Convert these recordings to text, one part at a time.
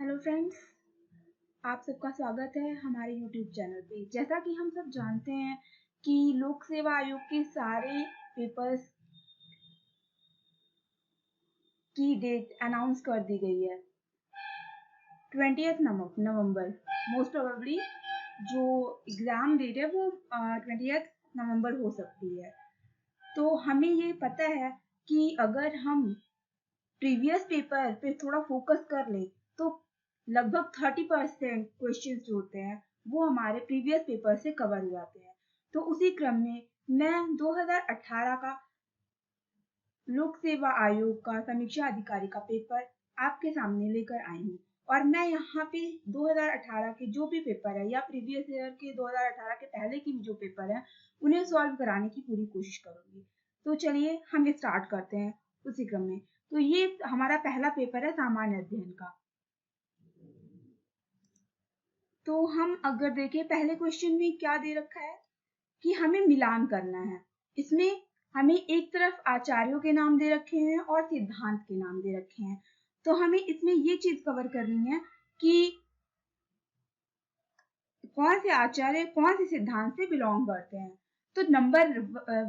Hello friends, आप सबका स्वागत है हमारे यूट्यूब चैनल पे। जैसा कि हम सब जानते हैं कि लोक सेवा आयोग के सारे पेपर्स की डेट अनाउंस कर दी गई है 20 नवंबर। मोस्ट प्रोबेबली जो एग्ज़ाम डेट है वो 20 नवंबर हो सकती है। तो हमें ये पता है कि अगर हम प्रीवियस पेपर पे थोड़ा फोकस कर ले तो लगभग 30% क्वेश्चन जो होते हैं वो हमारे प्रीवियस पेपर से कवर हो जाते हैं। तो उसी क्रम में मैं 2018 का लोक सेवा आयोग का समीक्षा अधिकारी का पेपर आपके सामने लेकर आई हूँ और मैं यहाँ पे 2018 के जो भी पेपर है या प्रीवियस ईयर के 2018 के पहले की जो पेपर है उन्हें सॉल्व कराने की पूरी कोशिश करूंगी। तो चलिए हम स्टार्ट करते हैं उसी क्रम में। तो ये हमारा पहला पेपर है सामान्य अध्ययन का। तो हम अगर देखें पहले क्वेश्चन में क्या दे रखा है कि हमें मिलान करना है। इसमें हमें एक तरफ आचार्यों के नाम दे रखे हैं और सिद्धांत के नाम दे रखे हैं। तो हमें इसमें ये चीज कवर करनी है कि कौन से आचार्य कौन से सिद्धांत से बिलोंग करते हैं। तो नंबर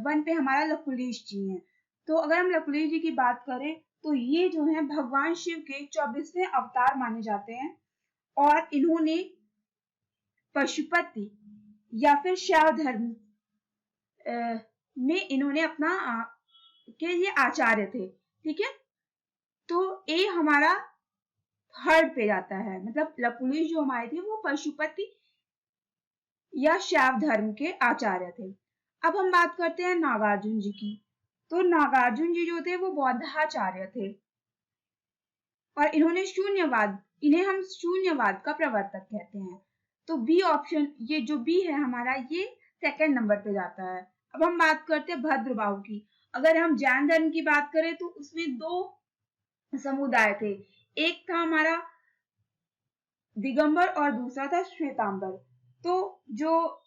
1 पे हमारा लकुलिश जी हैं। तो अगर हम लकुलिश जी की बात करें तो ये जो है भगवान शिव के 24वें अवतार माने जाते हैं और इन्होंने पशुपति या फिर शैव धर्म में इन्होंने अपना के ये आचार्य थे। ठीक है, तो ए हमारा थर्ड पे जाता है, मतलब लकुलिश जो हमारे थे वो पशुपति या शैव धर्म के आचार्य थे। अब हम बात करते हैं नागार्जुन जी की। तो नागार्जुन जी जो थे वो बौद्धाचार्य थे और इन्होंने इन्हें हम शून्यवाद का प्रवर्तक कहते हैं। तो बी ऑप्शन, ये जो बी है हमारा, ये सेकंड नंबर पे जाता है। अब हम बात करते हैं भद्रबाहु की। अगर हम जैन धर्म की बात करें तो उसमें दो समुदाय थे, एक था हमारा दिगंबर और दूसरा था श्वेतांबर। तो जो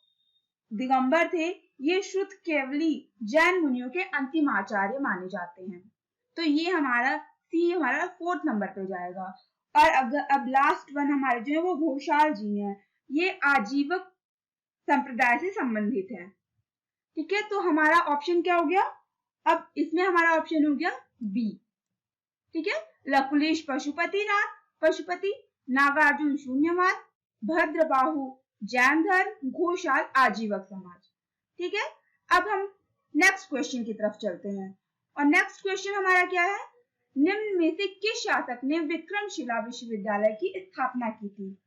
दिगंबर थे ये शुद्ध केवली जैन मुनियों के अंतिम आचार्य माने जाते हैं। तो ये हमारा सी हमारा फोर्थ नंबर पे जाएगा। और अगर अब लास्ट वन हमारे जो है वो घोषाल जी हैं। ये आजीवक संप्रदाय से संबंधित है। ठीक है, तो हमारा ऑप्शन क्या हो गया? अब इसमें हमारा ऑप्शन हो गया बी। ठीक है, लकुलिश पशुपति, नागार्जुन शून्यवाद, भद्रबाहु जैन धर्म, घोषाल आजीवक समाज। ठीक है, अब हम नेक्स्ट क्वेश्चन की तरफ चलते हैं और नेक्स्ट क्वेश्चन हमारा क्या है? निम्न में से किस शासक ने विक्रमशिला विश्वविद्यालय की स्थापना की थी?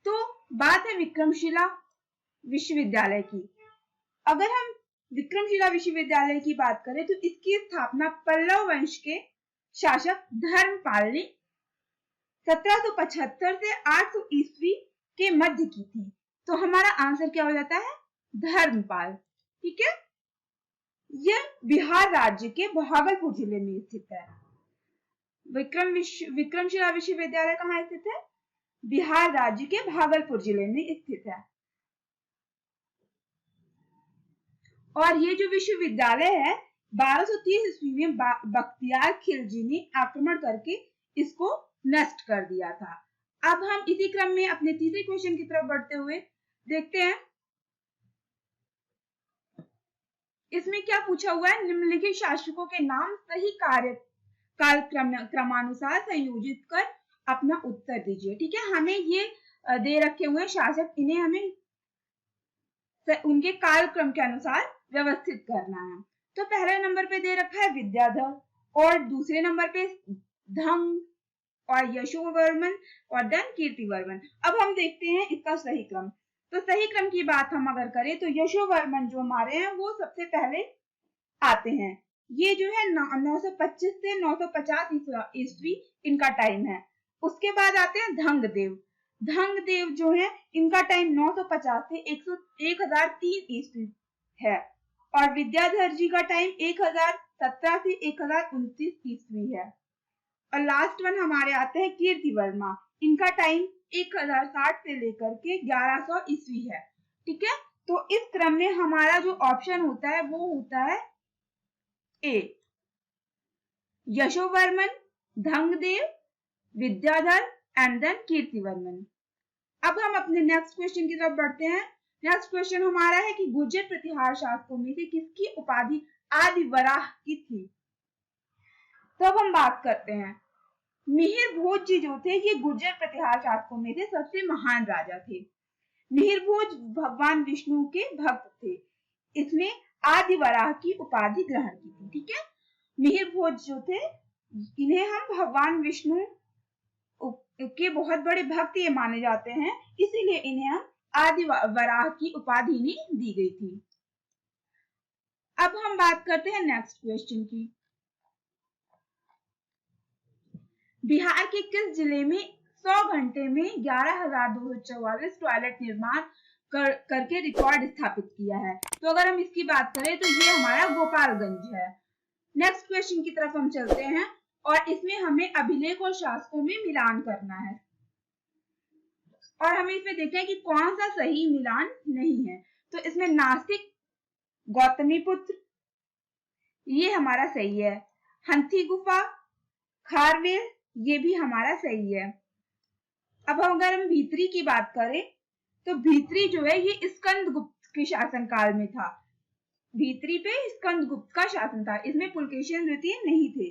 तो बात है विक्रमशिला विश्वविद्यालय की। अगर हम विक्रमशिला विश्वविद्यालय की बात करें तो इसकी स्थापना पल्लव वंश के शासक धर्मपाल ने 1775 से 800 ईस्वी के मध्य की थी। तो हमारा आंसर क्या हो जाता है? धर्मपाल। ठीक है, यह बिहार राज्य के भागलपुर जिले में स्थित है। विक्रमशिला विश्वविद्यालय कहाँ स्थित है? बिहार राज्य के भागलपुर जिले में स्थित है। और ये जो विश्वविद्यालय है 1230 ईस्वी में बख्तियार खिलजी ने आक्रमण करके इसको नष्ट कर दिया था। अब हम इसी क्रम में अपने तीसरे क्वेश्चन की तरफ बढ़ते हुए देखते हैं इसमें क्या पूछा हुआ है। निम्नलिखित शासकों के नाम सही काल क्रमानुसार संयोजित कर अपना उत्तर दीजिए। ठीक है, हमें ये दे रखे हुए शासक, इन्हें हमें उनके कालक्रम के अनुसार व्यवस्थित करना है। तो पहले नंबर पे दे रखा है विद्याधर और दूसरे नंबर पे धंग और यशोवर्मन और देन कीर्तिवर्मन। अब हम देखते हैं इसका सही क्रम। तो सही क्रम की बात हम अगर करें तो यशोवर्मन जो हमारे हैं वो सबसे पहले आते हैं। ये जो है 925 से 950 ईस्वी इनका टाइम है। उसके बाद आते हैं धंगदेव जो है इनका टाइम 950 से 1003 ईस्वी है और विद्याधर जी का टाइम 1017 से 1029 ईस्वी है। और लास्ट वन हमारे आते हैं कीर्तिवर्मा, इनका टाइम 1060 से लेकर के 1100 ईस्वी है। ठीक है, तो इस क्रम में हमारा जो ऑप्शन होता है वो होता है ए, यशोवर्मन, धंगदेव, विद्याधर एंड देन कीर्तिवर्मन। अब हम अपने नेक्स्ट क्वेश्चन की तरफ बढ़ते हैं। नेक्स्ट क्वेश्चन हमारा है कि गुर्जर प्रतिहार शासकों में से किसकी उपाधि आदि वराह की थी। तो अब हम बात करते हैं, मिहिर भोज जी जो थे ये गुर्जर प्रतिहार शासकों में से सबसे महान राजा थे। मिहिर भोज भगवान विष्णु के भक्त थे। इसमें आदि वराह की उपाधि ग्रहण की थी। ठीक है, मिहिर भोज जो थे इन्हें हम भगवान विष्णु के बहुत बड़े भक्त ये माने जाते हैं, इसीलिए इन्हें हम आदि वराह की उपाधि दी गई थी। अब हम बात करते हैं नेक्स्ट क्वेश्चन की। बिहार के किस जिले में 100 घंटे में 11,244 टॉयलेट निर्माण करके रिकॉर्ड स्थापित किया है। तो अगर हम इसकी बात करें तो ये हमारा गोपालगंज है। नेक्स्ट क्वेश्चन की तरफ हम चलते हैं और इसमें हमें अभिलेख और शासकों में मिलान करना है और हमें इसमें देखना है कि कौन सा सही मिलान नहीं है। तो इसमें नासिक गौतमीपुत्र ये हमारा सही है, हंथी गुफा खारवेल ये भी हमारा सही है। अब अगर हम भीतरी की बात करें तो भीतरी जो है ये स्कंदगुप्त के शासनकाल में था। भीतरी पे स्कंदगुप्त का शासन था, इसमें पुलकेशिन द्वितीय नहीं थे।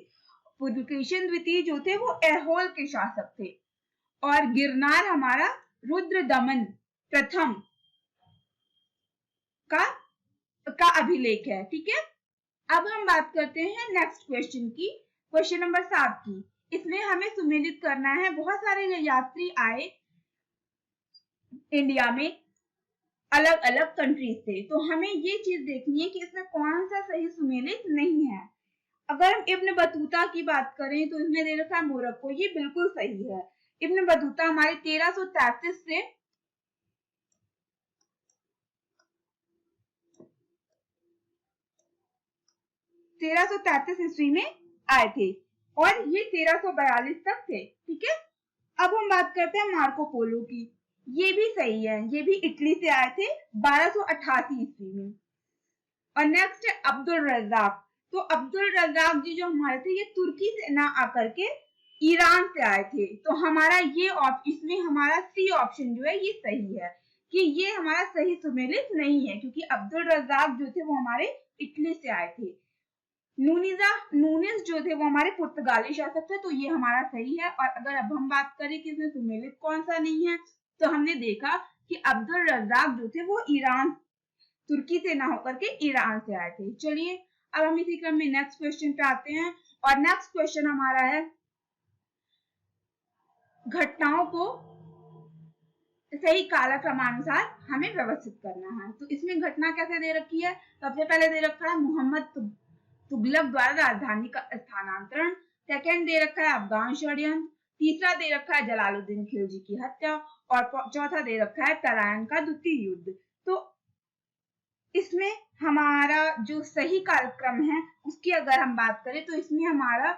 पुलकेशिन द्वितीय जो थे वो ऐहोल के शासक थे और गिरनार हमारा रुद्रदमन प्रथम का अभिलेख है। ठीक है, अब हम बात करते हैं नेक्स्ट क्वेश्चन की, क्वेश्चन नंबर 7 की। इसमें हमें सुमेलित करना है, बहुत सारे यात्री आए इंडिया में अलग अलग कंट्रीज से, तो हमें ये चीज देखनी है कि इसमें कौन सा सही सुमेलित नहीं है। अगर हम इब्न बतूता की बात करें तो इसमें दे रखा है मोरक्को, ये बिल्कुल सही है। इब्न बतूता हमारे 1333 से 1333 ईस्वी में आए थे और ये 1342 तक थे। ठीक है, अब हम बात करते हैं मार्को पोलो की, ये भी सही है, ये भी इटली से आए थे 1288 ईस्वी में। और नेक्स्ट है अब्दुल रज्जाक। तो अब्दुल रज्जाक जी जो हमारे थे ये तुर्की से ना आकर के ईरान से आए थे। तो हमारा ये इसमें हमारा सी ऑप्शन जो है ये सही है कि ये हमारा सही सुमेलित नहीं है, क्योंकि अब्दुल रज्जाक जो थे वो हमारे इटली से आए थे। नूनिस जो थे वो हमारे पुर्तगाली शासक थे, तो ये हमारा सही है। और अगर अब हम बात करें कि इसमें सुमेलित कौन सा नहीं है, तो हमने देखा कि अब्दुल रज्जाक जो थे वो ईरान तुर्की से ना होकर के ईरान से आए थे। चलिए अब हम इसी क्रम में नेक्स्ट क्वेश्चन पे आते हैं और नेक्स्ट क्वेश्चन हमारा है घटनाओं को सही कालक्रमानुसार हमें व्यवस्थित करना है। तो इसमें घटना कैसे दे रखी है, सबसे पहले दे रखा है मोहम्मद तुगलक द्वारा राजधानी का स्थानांतरण, सेकंड दे रखा है अफगान षड्यंत्र, तीसरा दे रखा है जलालुद्दीन खिलजी की हत्या और चौथा दे रखा है तराइन का द्वितीय युद्ध। तो इसमें हमारा जो सही कार्यक्रम है उसकी अगर हम बात करें तो इसमें हमारा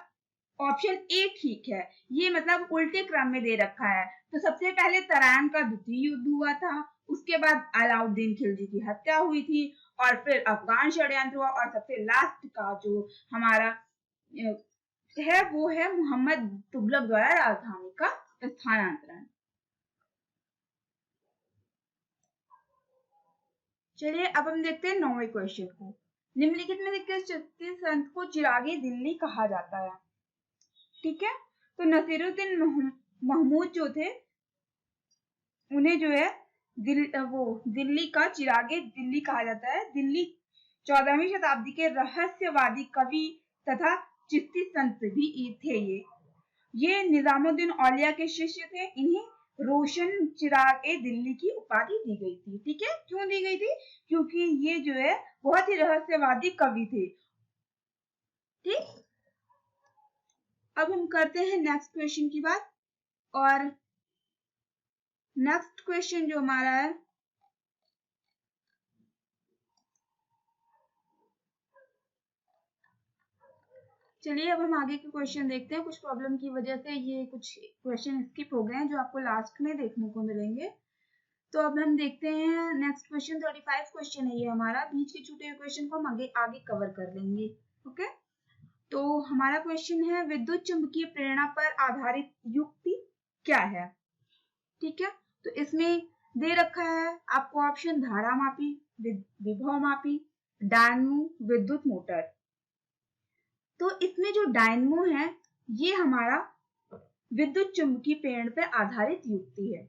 ऑप्शन ए ठीक है, ये मतलब उल्टे क्रम में दे रखा है। तो सबसे पहले तराइन का द्वितीय युद्ध हुआ था, उसके बाद अलाउद्दीन खिलजी की हत्या हुई थी और फिर अफगान षड्यंत्र हुआ और सबसे लास्ट का जो हमारा है वो है मोहम्मद तुगलक द्वारा राजधानी का स्थानांतरण। चलिए अब हम देखते हैं 9वें क्वेश्चन को। निम्नलिखित में से किस संत को चिरागे दिल्ली कहा जाता है। ठीक है, तो नसीरुद्दीन महमूद जो थे उन्हें जो है दिल्ली का चिरागे दिल्ली कहा जाता है। दिल्ली 14वीं शताब्दी के रहस्यवादी कवि तथा चिश्ती संत भी थे। ये निजामुद्दीन औलिया के शिष्य थे। इन्हें रोशन चिरागे दिल्ली की उपाधि दी गई थी। ठीक है, क्यों दी गई थी, क्योंकि ये जो है बहुत ही रहस्यवादी कवि थे। ठीक, अब हम करते हैं नेक्स्ट क्वेश्चन की बात और नेक्स्ट क्वेश्चन जो हमारा है चलिए अब हम आगे के क्वेश्चन देखते हैं। कुछ प्रॉब्लम की वजह से ये कुछ क्वेश्चन स्किप हो गए हैं जो आपको लास्ट में देखने को मिलेंगे। तो अब हम देखते हैं नेक्स्ट क्वेश्चन 35 क्वेश्चन है ये हमारा। बीच के छूटे हुए क्वेश्चन को हम आगे कवर कर लेंगे। ओके, तो हमारा क्वेश्चन है विद्युत चुंबकीय प्रेरणा पर आधारित युक्ति क्या है। ठीक है, तो इसमें दे रखा है आपको ऑप्शन धारा मापी, विभव मापी, डायनमो, विद्युत मोटर। तो इसमें जो डायनमो है ये हमारा विद्युत चुंबकीय प्रेरण पर आधारित युक्ति है।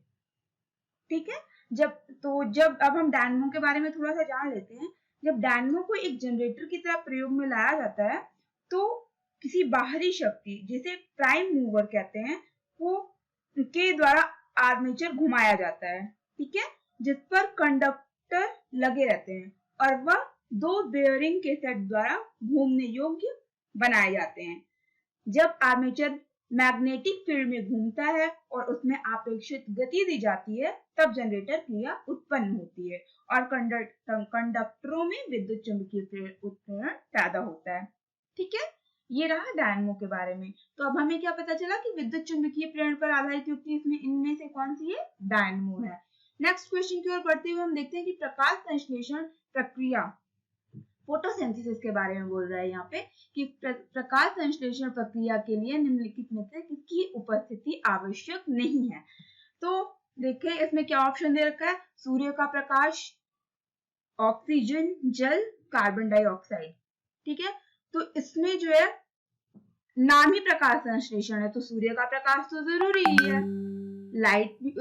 ठीक है, जब अब हम डायनमो के बारे में थोड़ा सा जान लेते हैं। जब डायनमो को एक जनरेटर की तरह प्रयोग में लाया जाता है तो किसी बाहरी शक्ति जिसे प्राइम मूवर कहते हैं वो के द्वारा आर्मेचर घुमाया जाता है। ठीक है, जिस पर कंडक्टर लगे रहते हैं और वह दो बेयरिंग के सेट द्वारा घूमने योग्य बनाए जाते हैं। जब आर्मेचर मैग्नेटिक फील्ड में घूमता है और उसमें अपेक्षित गति दी जाती है तब जनरेटर क्रिया उत्पन्न होती है और कंडक्टरों में विद्युत चुंबकीय उत्प्रेरण पैदा होता है। ठीक है, ये रहा डायनमो के बारे में। तो अब हमें क्या पता चला कि विद्युत चुंबकीय प्रेरण पर आधारित युक्ति इसमें इनमें से कौन सी है, डायनमो है। नेक्स्ट क्वेश्चन की ओर बढ़ते हुए हम देखते हैं कि प्रकाश संश्लेषण प्रक्रिया फोटोसिंथेसिस के बारे में बोल रहा है यहाँ पे कि प्रकाश संश्लेषण प्रक्रिया के लिए निम्नलिखित में से किसकी उपस्थिति आवश्यक नहीं है। तो देखिए इसमें क्या ऑप्शन दे रखा है, सूर्य का प्रकाश, ऑक्सीजन, जल, कार्बन डाइऑक्साइड। ठीक है, तो इसमें जो है नाम ही प्रकाश संश्लेषण है तो सूर्य का प्रकाश तो जरूरी ही है, लाइट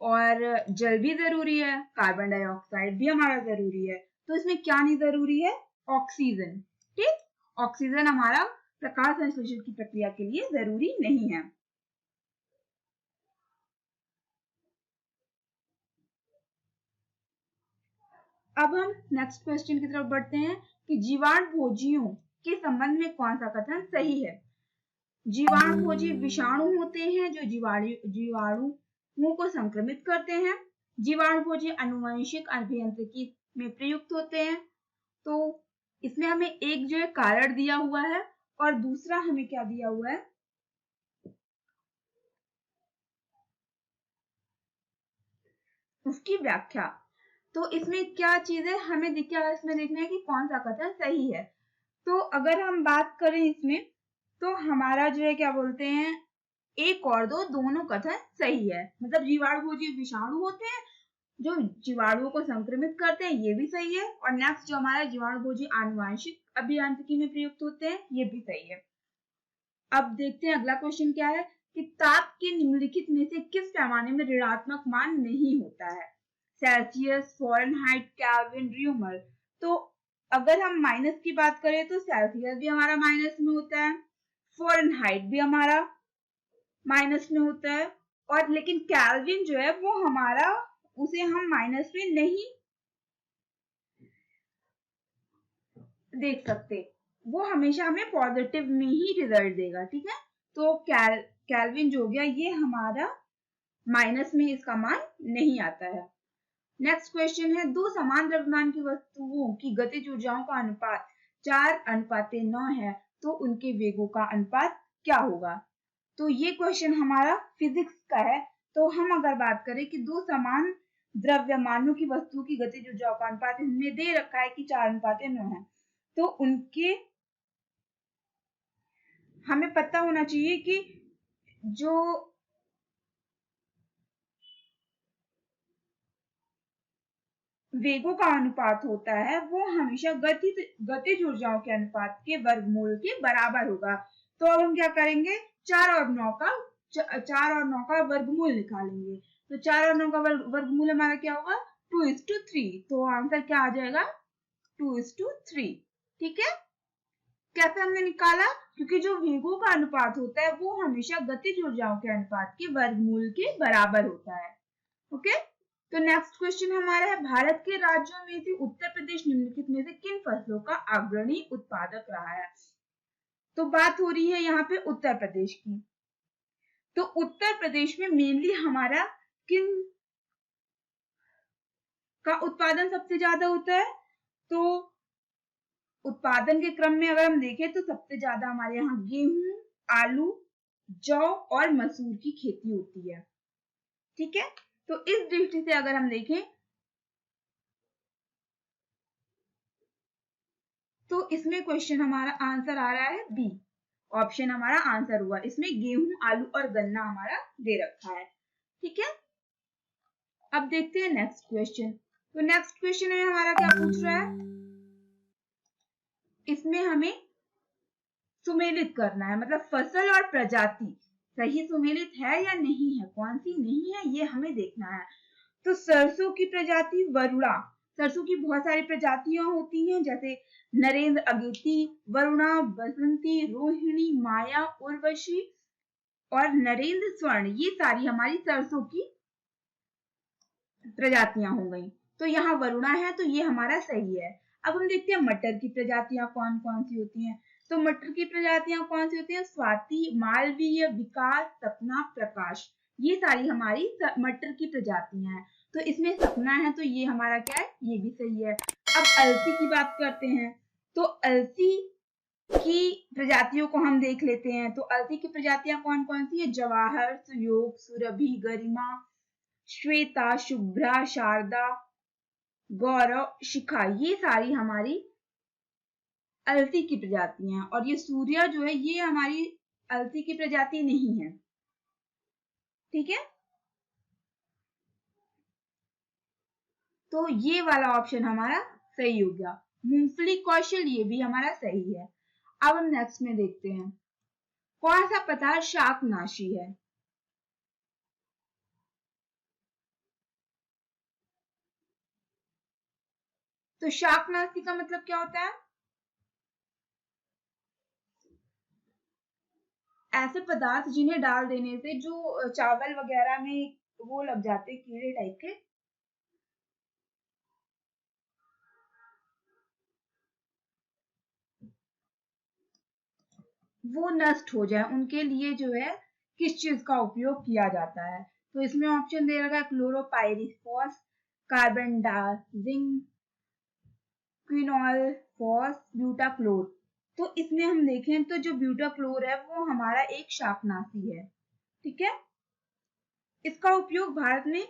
और जल भी जरूरी है, कार्बन डाइऑक्साइड भी हमारा जरूरी है। तो इसमें क्या नहीं जरूरी है, ऑक्सीजन। ठीक, ऑक्सीजन हमारा प्रकाश संश्लेषण की प्रक्रिया के लिए जरूरी नहीं है। अब हम नेक्स्ट क्वेश्चन की तरफ बढ़ते हैं कि जीवाणुभोजियों के संबंध में कौन सा कथन सही है। जीवाणुभोजी विषाणु होते हैं जो जीवाणुओं को संक्रमित करते हैं। जीवाणुभोजी आनुवंशिक अभियांत्रिकी में प्रयुक्त होते हैं। तो इसमें हमें एक जो है कारण दिया हुआ है और दूसरा हमें क्या दिया हुआ है, उसकी व्याख्या। तो इसमें क्या चीज है, हमें इसमें देखना है कि कौन सा कथन सही है। तो अगर हम बात करें इसमें तो हमारा जो है क्या बोलते हैं, एक और दो दोनों कथन सही है। मतलब जीवाणुभोजी विषाणु होते हैं जो जीवाणुओं को संक्रमित करते हैं, ये भी सही है। और नेक्स्ट जो हमारा जीवाणुभोजी आनुवांशिक अभियांत्रिकी में प्रयुक्त होते हैं, ये भी सही है। अब देखते हैं अगला क्वेश्चन क्या है कि ताप के निम्नलिखित में से किस पैमाने में ऋणात्मक मान नहीं होता है, सेल्सियस, फ़ारेनहाइट, केल्विन, र्यूमर। तो अगर हम माइनस की बात करें तो सेल्सियस भी हमारा माइनस में होता है, फ़ारेनहाइट भी हमारा माइनस में होता है, और लेकिन केल्विन जो है वो हमारा, उसे हम माइनस में नहीं देख सकते, वो हमेशा हमें पॉजिटिव में ही रिजल्ट देगा। ठीक है, तो केल्विन जो हो गया ये हमारा माइनस में इसका मान नहीं आता है। नेक्स्ट क्वेश्चन है, दो समान द्रव्यमान की वस्तुओं की गतिज ऊर्जाओं का अनुपात 4:9 है तो उनके वेगों का अनुपात क्या होगा। तो ये क्वेश्चन हमारा फिजिक्स का है। तो हम अगर बात करें कि दो समान द्रव्यमानों की वस्तुओं की गतिज ऊर्जाओं का अनुपात इसमें दे रखा है कि 4:9 है, तो उनके हमें पता होना चाहिए कि जो वेगों का अनुपात होता है वो हमेशा गतिज ऊर्जाओं के अनुपात के वर्गमूल के बराबर होगा। तो अब हम क्या करेंगे, 4 और 9 का वर्गमूल निकालेंगे। तो 4 और 9 का वर्गमूल हमारा क्या होगा, 2:3। तो आंसर क्या आ जाएगा, 2:3। ठीक है, कैसे हमने निकाला, क्योंकि जो वेगों का अनुपात होता है वो हमेशा गतिज ऊर्जाओं के अनुपात के वर्गमूल के बराबर होता है। ओके, तो नेक्स्ट क्वेश्चन हमारा है, भारत के राज्यों में से उत्तर प्रदेश निम्नलिखित में से किन फसलों का अग्रणी उत्पादक रहा है। तो बात हो रही है यहाँ पे उत्तर प्रदेश की। तो उत्तर प्रदेश में मेनली हमारा किन का उत्पादन सबसे ज्यादा होता है। तो उत्पादन के क्रम में अगर हम देखें तो सबसे ज्यादा हमारे यहाँ गेहूं, आलू, जौ और मसूर की खेती होती है। ठीक है, तो इस दृष्टि से अगर हम देखें तो इसमें क्वेश्चन हमारा आंसर आ रहा है बी, ऑप्शन हमारा आंसर हुआ। इसमें गेहूं, आलू और गन्ना हमारा दे रखा है। ठीक है, अब देखते हैं नेक्स्ट क्वेश्चन। तो नेक्स्ट क्वेश्चन में हमारा क्या पूछ रहा है, इसमें हमें सुमेलित करना है, मतलब फसल और प्रजाति सही सुमेलित है या नहीं है, कौन सी नहीं है, ये हमें देखना है। तो सरसों की प्रजाति वरुणा, सरसों की बहुत सारी प्रजातियां होती हैं, जैसे नरेंद्र, अगेती, वरुणा, बसंती, रोहिणी, माया, उर्वशी और नरेंद्र स्वर्ण, ये सारी हमारी सरसों की प्रजातियां हो गई। तो यहाँ वरुणा है, तो ये हमारा सही है। अब हम देखते हैं मटर की प्रजातियां कौन कौन सी होती हैं। तो मटर की प्रजातियां कौन सी होती हैं, स्वाति, मालवीय, विकास, सपना, प्रकाश, ये सारी हमारी मटर की प्रजातियां हैं। तो इसमें सपना है, तो ये हमारा क्या है, ये भी सही है। अब अलसी की बात करते हैं। तो अलसी की प्रजातियों को हम देख लेते हैं। तो अलसी की प्रजातियां कौन कौन सी है, जवाहर, सुयोग, सुरभि, गरिमा, श्वेता, शुभ्रा, शारदा, गौरव, शिखा, ये सारी हमारी अलसी की प्रजातियां हैं। और ये सूर्या जो है, ये हमारी अलसी की प्रजाति नहीं है। ठीक है, तो ये वाला ऑप्शन हमारा सही हो गया। मूंगफली, कौशल, ये भी हमारा सही है। अब हम नेक्स्ट में देखते हैं, कौन सा पदार्थ शाकनाशी है। तो शाकनाशी का मतलब क्या होता है, ऐसे पदार्थ जिन्हें डाल देने से जो चावल वगैरह में वो लग जाते, कीड़े टाइप के, वो नष्ट हो जाए, उनके लिए जो है किस चीज का उपयोग किया जाता है। तो इसमें ऑप्शन दे रखा है क्लोरोपाइरिफॉस, कार्बन डाइजिंग, क्विनोल, फॉस, ब्यूटाक्लोर। तो इसमें हम देखें तो जो ब्यूटाक्लोर है वो हमारा एक शाकनाशी है। ठीक है, इसका उपयोग भारत में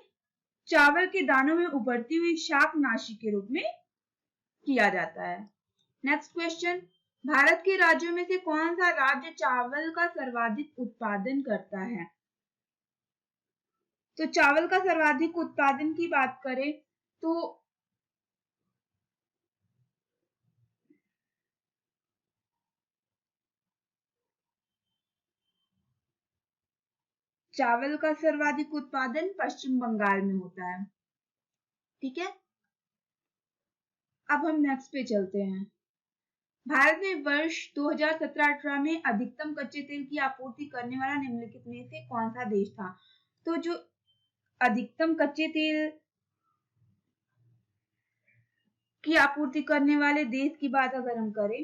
चावल के दानों में उभरती हुई शाकनाशी के रूप में किया जाता है। नेक्स्ट क्वेश्चन, भारत के राज्यों में से कौन सा राज्य चावल का सर्वाधिक उत्पादन करता है। तो चावल का सर्वाधिक उत्पादन की बात करें तो चावल का सर्वाधिक उत्पादन पश्चिम बंगाल में होता है। ठीक है, अब हम नेक्स्ट पे चलते हैं। भारत में वर्ष 2017-18 में अधिकतम कच्चे तेल की आपूर्ति करने वाला निम्नलिखित में से कौन सा देश था। तो जो अधिकतम कच्चे तेल की आपूर्ति करने वाले देश की बात अगर हम करें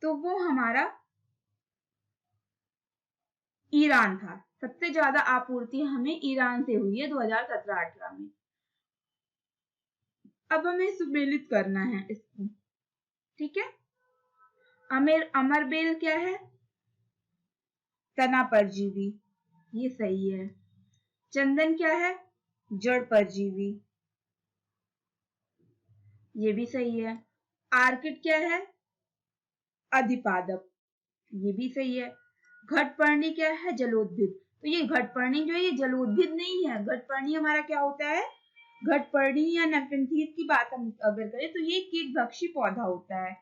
तो वो हमारा ईरान था। सबसे ज्यादा आपूर्ति हमें ईरान से हुई है 2017-18 में। अब हमें सुमेलित करना है इसको। ठीक है, अमरबेल क्या है, तना परजीवी, ये सही है। चंदन क्या है, जड़ परजीवी, ये भी सही है। आर्किड क्या है, अधिपादप, ये भी सही है। घटपर्णी क्या है, जलोद्भिद। तो ये घटपर्णी जो है ये जलोद्भिद नहीं है। घटपर्णी हमारा क्या होता है, घटपर्णी या नेफेंथीज की बात हम अगर करें तो ये कीटभक्षी पौधा होता है।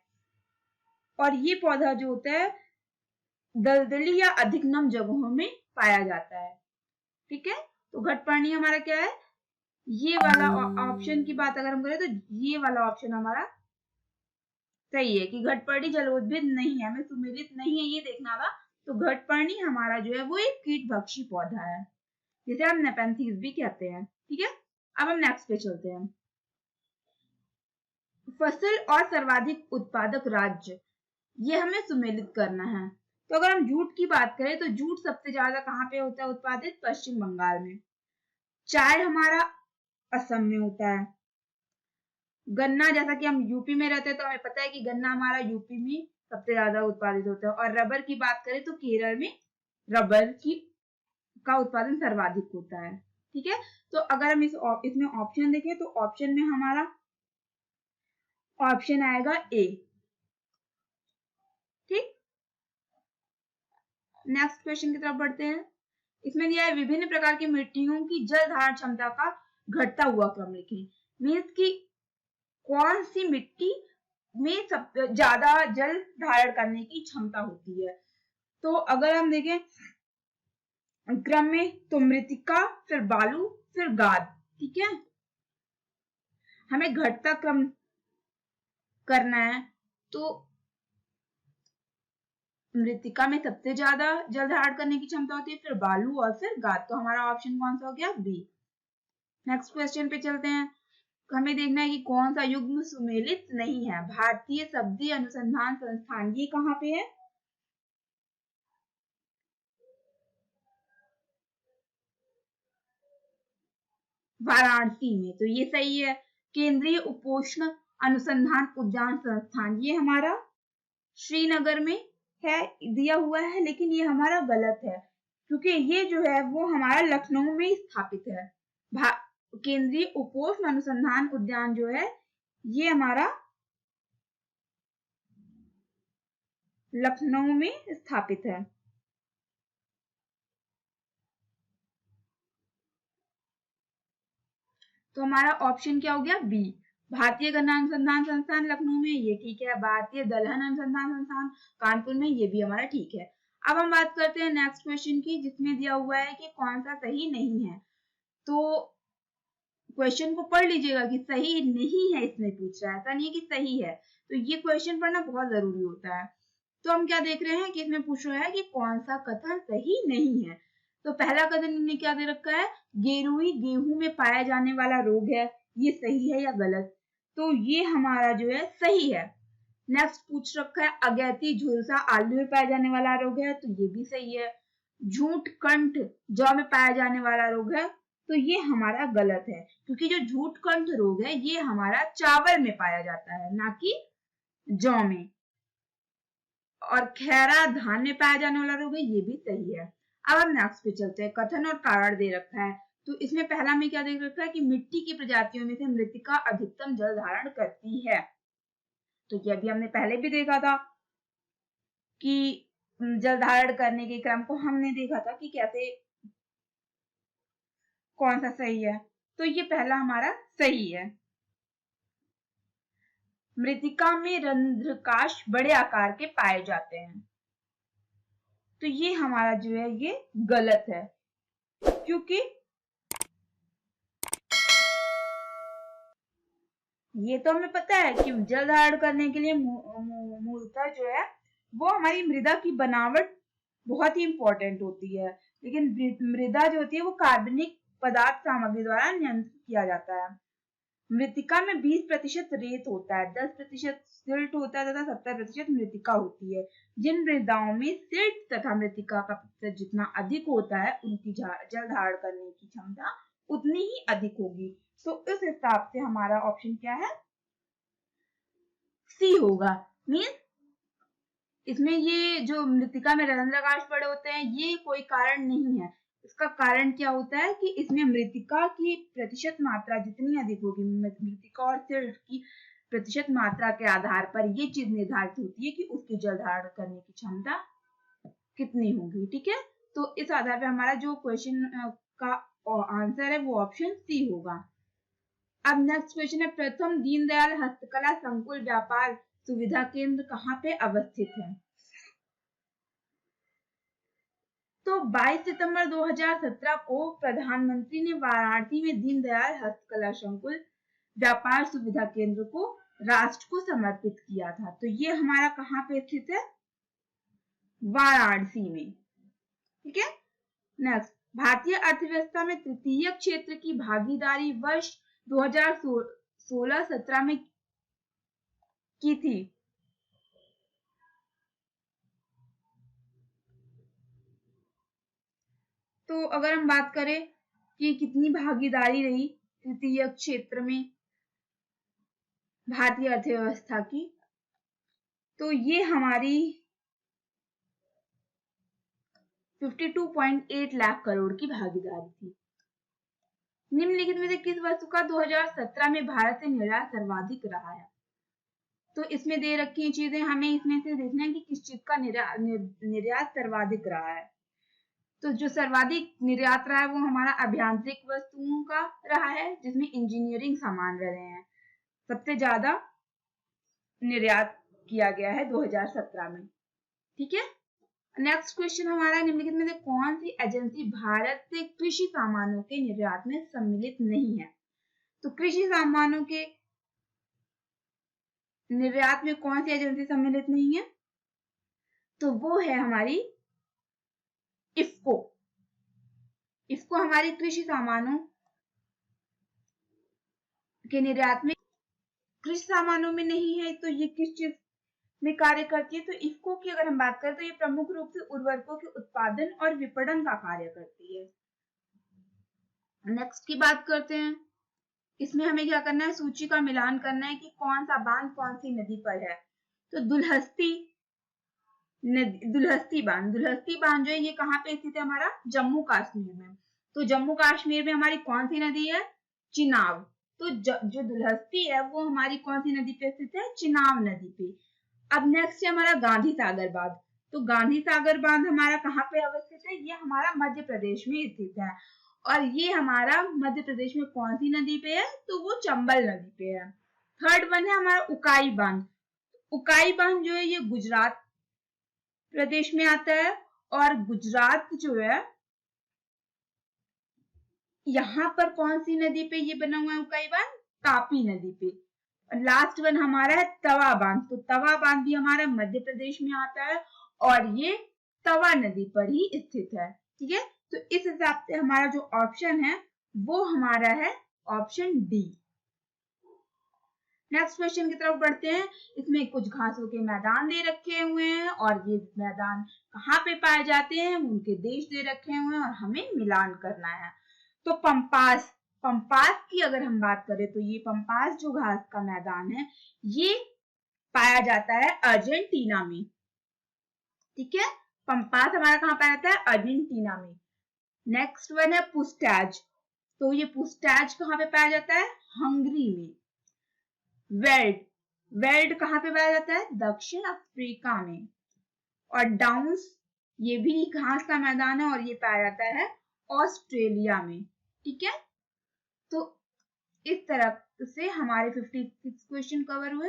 और ये पौधा जो होता है दलदली या अधिक नम जगहों में पाया जाता है। ठीक है, तो घटपर्णी हमारा क्या है, ये वाला ऑप्शन की बात अगर हम करें तो ये वाला ऑप्शन हमारा सही है कि घटपर्णी जलोद्भिद नहीं है, हमें सुमेलित नहीं है ये देखना था। तो घटपर्णी हमारा जो है वो एक कीटभक्षी पौधा है, जिसे हम नेपेंथीज भी कहते हैं। ठीक है, अब हम नेक्स्ट पे चलते हैं। फसल और सर्वाधिक उत्पादक राज्य, ये हमें सुमेलित करना है। तो अगर हम जूट की बात करें तो जूट सबसे ज्यादा कहाँ पे होता है उत्पादित, पश्चिम बंगाल में। चाय हमारा असम में होता है। गन्ना, जैसा कि हम यूपी में रहते हैं तो हमें पता है कि गन्ना हमारा यूपी में सबसे ज्यादा उत्पादित होता है। और रबर की बात करें तो केरल में रबर की का उत्पादन सर्वाधिक होता है। ठीक है, तो अगर हम इसमें ऑप्शन देखें तो ऑप्शन में हमारा ऑप्शन आएगा ए, ठीक, नेक्स्ट क्वेश्चन की तरफ बढ़ते हैं। इसमें दिया है विभिन्न प्रकार की मिट्टियों की जल धारण क्षमता का घटता हुआ क्रम लिखें। मीन्स की कौन सी मिट्टी में सब ज्यादा जल धारण करने की क्षमता होती है। तो अगर हम देखें क्रम में, तो मृतिका, फिर बालू, फिर गाद। ठीक है, हमें घटता क्रम करना है, तो मृतिका में सबसे ज्यादा जल धारण करने की क्षमता होती है, फिर बालू और फिर गाद। तो हमारा ऑप्शन कौन सा हो गया, बी। नेक्स्ट क्वेश्चन पे चलते हैं। हमें देखना है कि कौन सा युग्म सुमेलित नहीं है। भारतीय सब्जी अनुसंधान संस्थान, ये कहाँ पे है, वाराणसी में, तो ये सही है। केंद्रीय उपोष्ण अनुसंधान उद्यान संस्थान, ये हमारा श्रीनगर में है, दिया हुआ है, लेकिन ये हमारा गलत है, क्योंकि ये जो है वो हमारा लखनऊ में स्थापित है। केंद्रीय उपोष्ण अनुसंधान उद्यान जो है ये हमारा लखनऊ में स्थापित है। तो हमारा ऑप्शन क्या हो गया, बी। भारतीय गन्ना अनुसंधान संस्थान लखनऊ में, ये ठीक है। भारतीय दलहन अनुसंधान संस्थान कानपुर में, ये भी हमारा ठीक है। अब हम बात करते हैं नेक्स्ट क्वेश्चन की, जिसमें दिया हुआ है कि कौन सा सही नहीं है। तो क्वेश्चन को पढ़ लीजिएगा कि सही नहीं है इसमें पूछ रहा है, ऐसा नहीं है कि सही है। तो ये क्वेश्चन पढ़ना बहुत जरूरी होता है। तो हम क्या देख रहे हैं कि इसमें पूछ रहा है कि कौन सा कथन सही नहीं है। तो पहला कथन इन्होंने क्या दे रखा है, गेरुई गेहूं में पाया जाने वाला रोग है, ये सही है या गलत। तो ये हमारा जो है सही है। नेक्स्ट पूछ रखा है अगैती झुलसा आलू में पाया जाने वाला रोग है, तो ये भी सही है। झूठ कंठ जौ में पाया जाने वाला रोग है, तो ये हमारा गलत है, क्योंकि जो झूठ कंठ रोग है ये हमारा चावल में पाया जाता है, ना कि जौ में। और खैरा धान में पाया जाने वाला रोग है, ये भी सही है। अब हम नेक्स्ट पे चलते हैं। कथन और कारण दे रखा है, तो इसमें पहला में क्या दे रखा है कि मिट्टी की प्रजातियों में से मृतिका अधिकतम जल धारण करती है। तो ये भी हमने पहले भी देखा था कि जल धारण करने के क्रम को हमने देखा था कि कैसे, कौन सा सही है। तो ये पहला हमारा सही है। मृतिका में रंध्रकाश बड़े आकार के पाए जाते हैं, तो ये हमारा जो है ये गलत है, क्योंकि ये तो हमें पता है कि जल धारण करने के लिए मूलतः जो है वो हमारी मृदा की बनावट बहुत ही इंपॉर्टेंट होती है, लेकिन मृदा जो होती है वो कार्बनिक पदार्थ सामग्री द्वारा नियंत्रित किया जाता है। मृतिका में 20% रेत होता है, 10% सिल्ट होता है तथा 70% मृतिका होती है। जिन मृदाओं में सिल्ट तथा मृतिका का प्रतिशत जितना अधिक होता है, उनकी जल धारण करने की क्षमता उतनी ही अधिक होगी। तो इस हिसाब से हमारा ऑप्शन क्या है, सी होगा। मीन्स इसमें ये जो मृतिका में रंध्राकाश पड़े होते हैं ये कोई कारण नहीं है। इसका कारण क्या होता है कि इसमें मृतिका की प्रतिशत मात्रा जितनी अधिक होगी, मृतिका और सिल्ट की प्रतिशत मात्रा के आधार पर ये चीज निर्धारित होती है कि उसकी जल धारण करने की क्षमता कितनी होगी। ठीक है, तो इस आधार पर हमारा जो क्वेश्चन का आंसर है वो ऑप्शन सी होगा। अब नेक्स्ट क्वेश्चन है, प्रथम दीनदयाल हस्तकला संकुल व्यापार सुविधा केंद्र कहाँ पे अवस्थित है। तो 22 सितंबर 2017 को प्रधानमंत्री ने वाराणसी में दीनदयाल हस्तकला संकुल व्यापार सुविधा केंद्र को राष्ट्र को समर्पित किया था। तो ये हमारा कहाँ पे स्थित है, वाराणसी में। ठीक है, नेक्स्ट, भारतीय अर्थव्यवस्था में तृतीय क्षेत्र की भागीदारी वर्ष 2016-17 में की थी। तो अगर हम बात करें कि कितनी भागीदारी रही तृतीय क्षेत्र में भारतीय अर्थव्यवस्था की, तो ये हमारी 52.8 लाख करोड़ की भागीदारी थी। निम्नलिखित में से किस वस्तु का 2017 में भारत से निर्यात सर्वाधिक रहा है। तो इसमें दे रखी हैं चीजें, हमें इसमें से देखना है कि किस चीज का निर्यात सर्वाधिक रहा है। तो जो सर्वाधिक निर्यात रहा है वो हमारा अभियांत्रिक वस्तुओं का रहा है, जिसमें इंजीनियरिंग सामान रहे हैं, सबसे ज्यादा निर्यात किया गया है 2017 में। ठीक है, नेक्स्ट क्वेश्चन हमारा निम्नलिखित में से कौन सी एजेंसी भारत से कृषि सामानों के निर्यात में सम्मिलित नहीं है? तो कृषि सामानों के निर्यात में कौन सी एजेंसी सम्मिलित नहीं है? तो वो है हमारी इफ्को। इफ्को हमारी कृषि सामानों के निर्यात में, कृषि सामानों में नहीं है, तो ये किस चीज में कार्य करती है? तो इफ्को की अगर हम बात करें तो ये प्रमुख रूप से उर्वरकों के उत्पादन और विपणन का कार्य करती है। नेक्स्ट की बात करते हैं, इसमें हमें क्या करना है, सूची का मिलान करना है कि कौन सा बांध कौन सी नदी पर है। तो दुलहस्ती बांध जो है ये कहाँ पे स्थित है? हमारा जम्मू कश्मीर में। तो जम्मू कश्मीर में हमारी कौन सी नदी है? चिनाब। तो जो दुलहस्ती है वो हमारी कौन सी नदी पे स्थित है? चिनाब नदी पे। अब नेक्स्ट है हमारा गांधी सागर बांध। तो गांधी सागर बांध हमारा कहाँ पे अवस्थित है? ये हमारा मध्य प्रदेश में स्थित है। और ये हमारा मध्य प्रदेश में कौन सी नदी पे है? तो वो चंबल नदी पे है। थर्ड वन है हमारा उकाई बांध। उकाई बांध जो है ये गुजरात प्रदेश में आता है, और गुजरात जो है यहाँ पर कौन सी नदी पे ये बना हुआ है उकाई बांध? तापी नदी पे। लास्ट वन हमारा है तवा बांध। तो तवा बांध भी हमारा मध्य प्रदेश में आता है और ये तवा नदी पर ही स्थित है। ठीक है, तो इस हिसाब से हमारा जो ऑप्शन है वो हमारा है ऑप्शन डी। नेक्स्ट क्वेश्चन की तरफ बढ़ते हैं। इसमें कुछ घासों के मैदान दे रखे हुए हैं और ये मैदान कहाँ पे पाए जाते हैं, उनके देश दे रखे हुए हैं और हमें मिलान करना है। तो पंपास की अगर हम बात करें तो ये पंपास जो घास का मैदान है ये पाया जाता है अर्जेंटीना में। ठीक है, पंपास हमारा कहाँ पाया जाता है? अर्जेंटीना में। नेक्स्ट वन है पुस्टैज। तो ये पुस्टैज कहाँ पे पाया जाता है? हंगरी में। वेल्ड कहाँ पे पाया जाता है? दक्षिण अफ्रीका में। और डाउन्स ये भी घास का मैदान है और ये पाया जाता है ऑस्ट्रेलिया में। ठीक है, तो इस तरह से हमारे 56 क्वेश्चन कवर हुए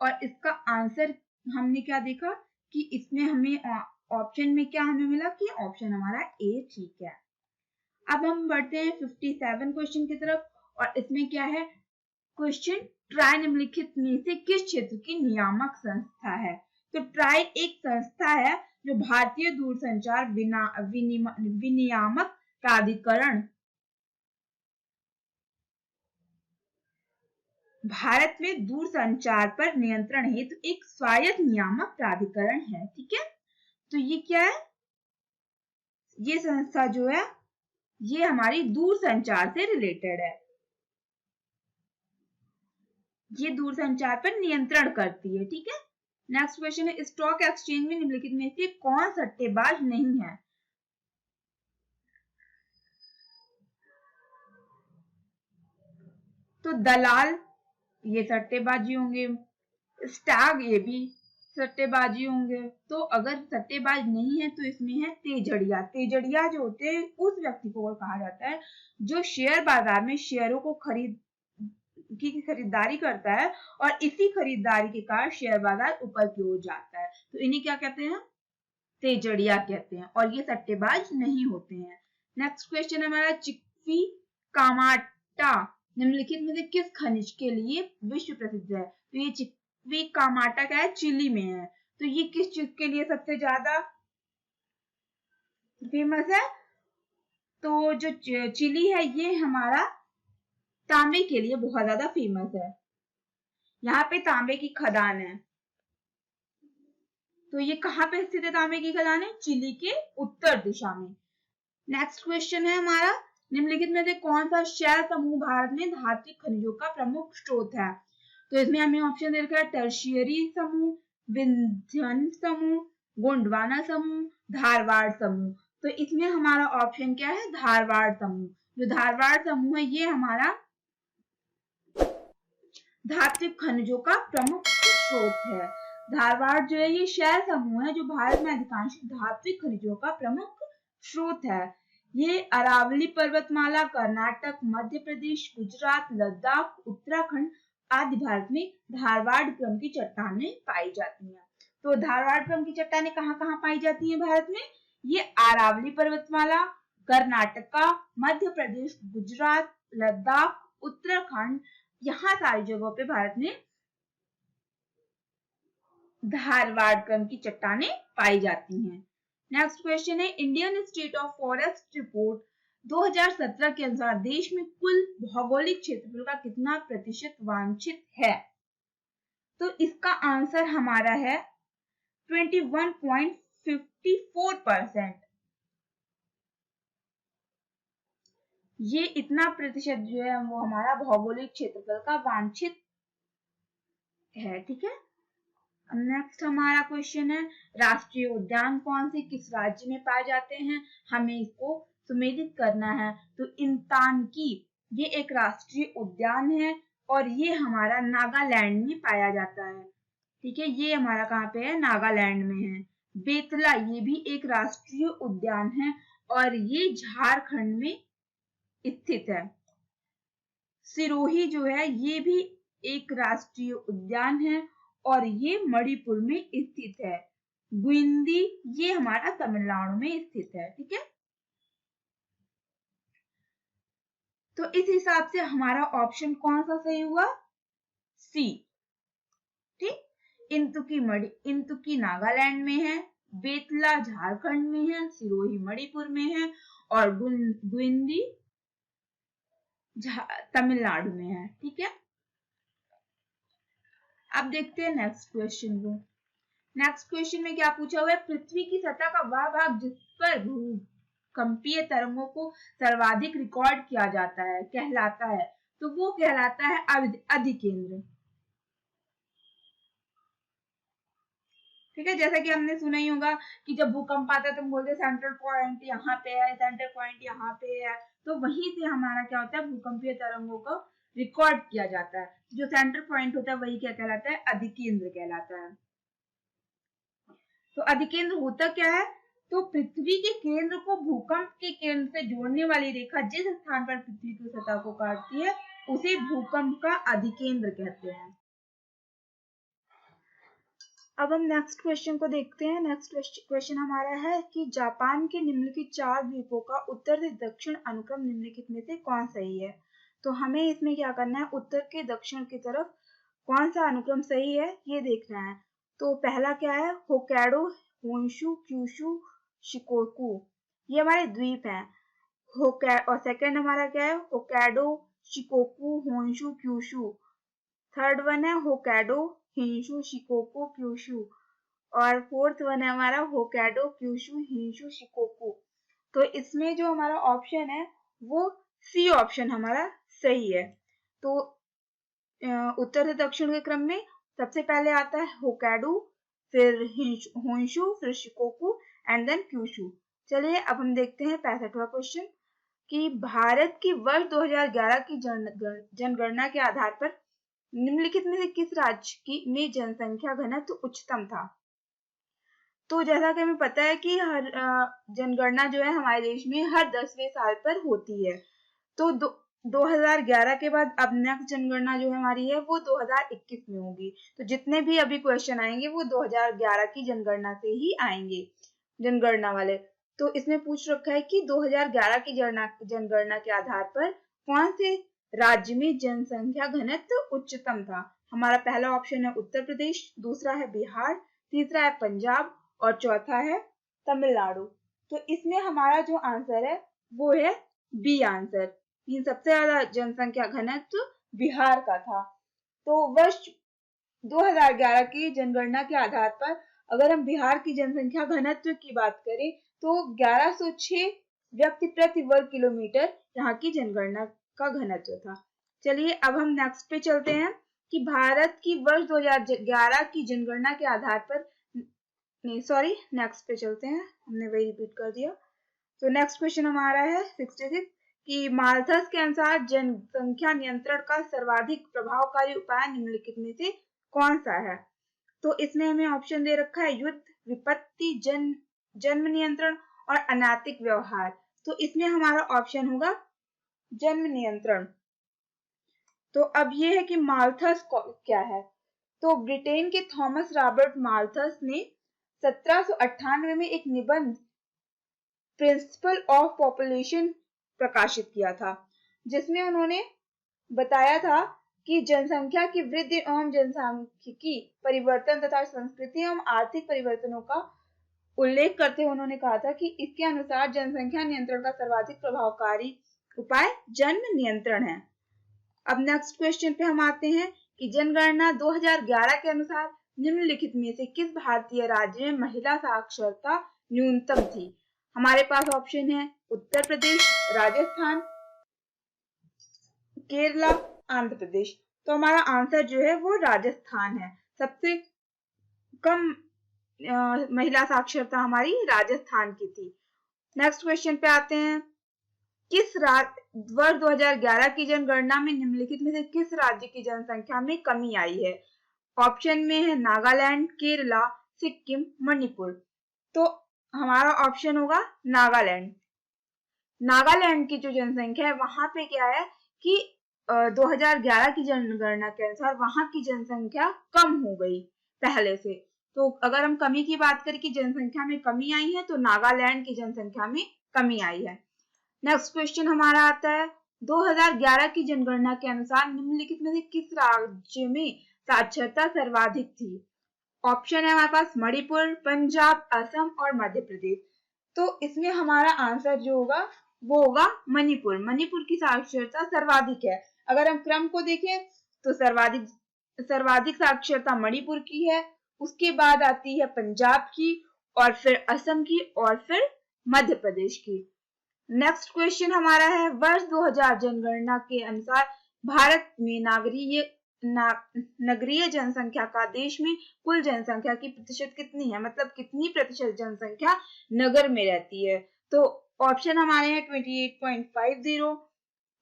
और इसका आंसर हमने क्या देखा कि इसमें हमें ऑप्शन में क्या हमें मिला कि ऑप्शन हमारा ए ठीक है। अब हम बढ़ते हैं 57 क्वेश्चन की तरफ और इसमें क्या है क्वेश्चन, ट्राई निम्नलिखित में से किस क्षेत्र की नियामक संस्था है? तो ट्राई एक संस्था है जो भारतीय दूरसंचार विनियामक प्राधिकरण, भारत में दूरसंचार पर नियंत्रण हेतु एक स्वायत्त नियामक प्राधिकरण है। ठीक है, तो ये क्या है? ये संस्था जो है ये हमारी दूरसंचार से रिलेटेड है, ये दूरसंचार पर नियंत्रण करती है। ठीक है, नेक्स्ट क्वेश्चन है स्टॉक एक्सचेंज में निम्नलिखित में से कौन सट्टेबाज नहीं है? तो दलाल ये सट्टेबाजी होंगे, स्टॉक ये भी सट्टेबाजी होंगे। तो अगर सट्टेबाज नहीं है तो इसमें है तेजड़िया। तेजड़िया जो होते हैं उस व्यक्ति को कहा जाता है जो शेयर बाजार में शेयरों को की खरीदारी करता है और इसी खरीदारी के कारण शेयर बाजार ऊपर की ओर जाता है। तो इन्हें क्या कहते हैं? तेजड़िया कहते हैं और ये सट्टेबाज नहीं होते हैं। नेक्स्ट क्वेश्चन हमारा चिक्वी कामाटा निम्नलिखित में से किस खनिज के लिए विश्व प्रसिद्ध है? तो ये चिक्वी कामाटा क्या है? चिली में है। तो ये किस चीज के लिए सबसे ज्यादा फेमस है? तो जो चिली है ये हमारा तांबे के लिए बहुत ज्यादा फेमस है, यहाँ पे तांबे की खदान है। तो ये कहाँ पे स्थित है तांबे की खदान है? चिली के उत्तर दिशा में। नेक्स्ट क्वेश्चन है हमारा निम्नलिखित में से कौन सा शैल समूह भारत में धात्विक खनिजों का प्रमुख स्रोत है? तो इसमें हमें ऑप्शन दे रखा है टर्शियरी समूह, विंध्यन समूह, गोंडवाना समूह, धारवाड़ समूह। तो इसमें हमारा ऑप्शन क्या है? धारवाड़ समूह। जो धारवाड़ समूह है ये हमारा धात्विक खनिजों का प्रमुख स्रोत है। धारवाड़ जो है ये शैल समूह है जो भारत में अधिकांश धात्विक खनिजों का प्रमुख स्रोत है। ये अरावली पर्वतमाला, कर्नाटक, मध्य प्रदेश, गुजरात, लद्दाख, उत्तराखंड आदि भारत में धारवाड़ क्रम की चट्टानें पाई जाती हैं। तो धारवाड़ क्रम की चट्टानें कहाँ-कहाँ पाई जाती हैं भारत में? ये अरावली पर्वतमाला, कर्नाटका, मध्य प्रदेश, गुजरात, लद्दाख, उत्तराखंड, यहाँ सारी जगहों पे भारत में धारवाड़ क्रम की चट्टानें पाई जाती हैं। नेक्स्ट क्वेश्चन है, Indian state of forest report 2017 के अनुसार देश में कुल भौगोलिक क्षेत्रफल का कितना प्रतिशत वांछित है? तो इसका आंसर हमारा है 21.54%। ये इतना प्रतिशत जो है वो हमारा भौगोलिक क्षेत्रफल का वांछित है। ठीक है, नेक्स्ट हमारा क्वेश्चन है, राष्ट्रीय उद्यान कौन से किस राज्य में पाए जाते हैं? हमें इसको सुमेलित करना है। तो इंतानकी ये एक राष्ट्रीय उद्यान है और ये हमारा नागालैंड में पाया जाता है। ठीक है, ये हमारा कहाँ पे है? नागालैंड में है। बेतला ये भी एक राष्ट्रीय उद्यान है और ये झारखंड में स्थित है। सिरोही जो है ये भी एक राष्ट्रीय उद्यान है और ये मणिपुर में स्थित है। गुइंदी ये हमारा तमिलनाडु में स्थित है। ठीक है, तो इस हिसाब से हमारा ऑप्शन कौन सा सही हुआ? सी। ठीक, इंतुकी नागालैंड में है, बेतला झारखंड में है, सिरोही मणिपुर में है और गुइंदी तमिलनाडु में है। ठीक है, अब देखते हैं नेक्स्ट क्वेश्चन को। नेक्स्ट क्वेश्चन में क्या पूछा हुआ है? पृथ्वी की सतह का वह भाग जिस पर भूकंपीय तरंगों को सर्वाधिक रिकॉर्ड किया जाता है कहलाता है, तो वो कहलाता है अधिकेंद्र। ठीक है, जैसा कि हमने सुना ही होगा कि जब भूकंप आता है तो हम बोलते हैं सेंट्रल पॉइंट यहाँ पे है, सेंट्रल पॉइंट यहाँ पे है, तो वहीं से हमारा क्या होता है? भूकंपीय तरंगों को रिकॉर्ड किया जाता है। जो सेंट्रल पॉइंट होता है वही क्या कहलाता है? अधिकेंद्र कहलाता है। तो अधिकेंद्र होता क्या है? तो पृथ्वी के केंद्र को भूकंप के केंद्र से जोड़ने वाली रेखा जिस स्थान पर पृथ्वी की सतह को काटती है उसे भूकंप का अधिकेंद्र कहते हैं। अब हम नेक्स्ट क्वेश्चन को देखते हैं। नेक्स्ट क्वेश्चन हमारा है कि जापान के निम्नलिखित 4 द्वीपों का उत्तर से दक्षिण अनुक्रम निम्नलिखित में से कौन सही है? तो हमें इसमें क्या करना है? उत्तर के दक्षिण की तरफ कौन सा अनुक्रम सही है ये देखना है। तो पहला क्या है? होक्काइडो, होन्शु, क्यूशु, शिकोकू, ये हमारे द्वीप हैं। और सेकंड हमारा क्या है? Hokkaido, Shikoku, Honshu, Kyushu. Third one है होक्काइडो, हिंशु, शिकोकू, क्यूशु और फोर्थ वन है हमारा होक्काइडो, क्यूशु, हिंशु, शिकोकू। तो इसमें जो हमारा ऑप्शन है वो सी ऑप्शन हमारा सही है। तो उत्तर से दक्षिण के क्रम में सबसे पहले आता है होक्काइडो, फिर होन्शु, फिर शिकोकू एंड देन क्यूशु। चलिए अब हम देखते हैं 65वां क्वेश्चन कि भारत की वर्ष 2011 की जनगणना के आधार पर निम्नलिखित में से किस राज्य में जनसंख्या घनत्व उच्चतम था? तो जैसा कि हमें पता है कि हर जनगणना जो है हमारे देश में हर 10वें साल पर होती है। तो 2011 के बाद अब नेक्स्ट जनगणना जो हमारी है वो 2021 में होगी। तो जितने भी अभी क्वेश्चन आएंगे वो 2011 की जनगणना से ही आएंगे, जनगणना वाले। तो इसमें पूछ रखा है कि 2011 की जनगणना के आधार पर कौन से राज्य में जनसंख्या घनत्व उच्चतम था? हमारा पहला ऑप्शन है उत्तर प्रदेश, दूसरा है बिहार, तीसरा है पंजाब और चौथा है तमिलनाडु। तो इसमें हमारा जो आंसर है वो है बी आंसर। सबसे ज्यादा जनसंख्या घनत्व बिहार का था। तो वर्ष 2011 की जनगणना के आधार पर अगर हम बिहार की जनसंख्या घनत्व की बात करें तो 1106 व्यक्ति प्रति वर्ग किलोमीटर यहाँ की जनगणना का घनत्व था। चलिए अब हम नेक्स्ट पे चलते हैं कि भारत की वर्ष 2011 की जनगणना के आधार पर नेक्स्ट पे चलते हैं, हमने वही रिपीट कर दिया। तो नेक्स्ट क्वेश्चन हमारा है 66 कि माल्थस के अनुसार जनसंख्या नियंत्रण का सर्वाधिक प्रभावकारी उपाय निम्नलिखित में से कौन सा है? तो इसमें हमें ऑप्शन दे रखा है युद्ध, विपत्ति, जन्म नियंत्रण और अनैतिक व्यवहार। तो इसमें हमारा ऑप्शन होगा जन्म नियंत्रण। तो अब ये है कि माल्थस क्या है। तो ब्रिटेन के थॉमस रॉबर्ट माल्थस ने 1798 में एक निबंध प्रिंसिपल ऑफ पॉपुलेशन प्रकाशित किया था, जिसमें उन्होंने बताया था कि जनसंख्या की वृद्धि एवं जनसांख्यिकी परिवर्तन तथा संस्कृति एवं आर्थिक परिवर्तनों का उल्लेख करते हुए उन्होंने कहा था कि इसके अनुसार जनसंख्या नियंत्रण का सर्वाधिक प्रभावकारी उपाय जन्म नियंत्रण है। अब नेक्स्ट क्वेश्चन पे हम आते हैं कि जनगणना 2011 के अनुसार निम्नलिखित में से किस भारतीय राज्य में महिला साक्षरता न्यूनतम थी। हमारे पास ऑप्शन है उत्तर प्रदेश, राजस्थान, केरला, आंध्र प्रदेश। तो हमारा आंसर जो है वो राजस्थान है। सबसे कम महिला साक्षरता हमारी राजस्थान की थी। नेक्स्ट क्वेश्चन पे आते हैं, किस वर्ष 2011 की जनगणना में निम्नलिखित में से किस राज्य की जनसंख्या में कमी आई है। ऑप्शन में है नागालैंड, केरला, सिक्किम, मणिपुर। तो हमारा ऑप्शन होगा नागालैंड। नागालैंड की जो जनसंख्या है वहां पे क्या है कि 2011 की जनगणना के अनुसार वहां की जनसंख्या कम हो गई पहले से। तो अगर हम कमी की बात करें कि जनसंख्या में कमी आई है तो नागालैंड की जनसंख्या में कमी आई है। नेक्स्ट क्वेश्चन हमारा आता है 2011 की जनगणना के अनुसार निम्नलिखित में से किस राज्य में साक्षरता सर्वाधिक थी। ऑप्शन है हमारे पास मणिपुर, पंजाब, असम और मध्य प्रदेश। तो इसमें हमारा आंसर जो होगा वो होगा मणिपुर। मणिपुर की साक्षरता सर्वाधिक है। अगर हम क्रम को देखें तो सर्वाधिक साक्षरता मणिपुर की है, उसके बाद आती है पंजाब की और फिर असम की और फिर मध्य प्रदेश की। नेक्स्ट क्वेश्चन हमारा है वर्ष 2000 जनगणना के अनुसार भारत में नगरीय जनसंख्या का देश में कुल जनसंख्या की प्रतिशत कितनी है, मतलब कितनी प्रतिशत जनसंख्या नगर में रहती है। तो ऑप्शन हमारे हैं 28.50,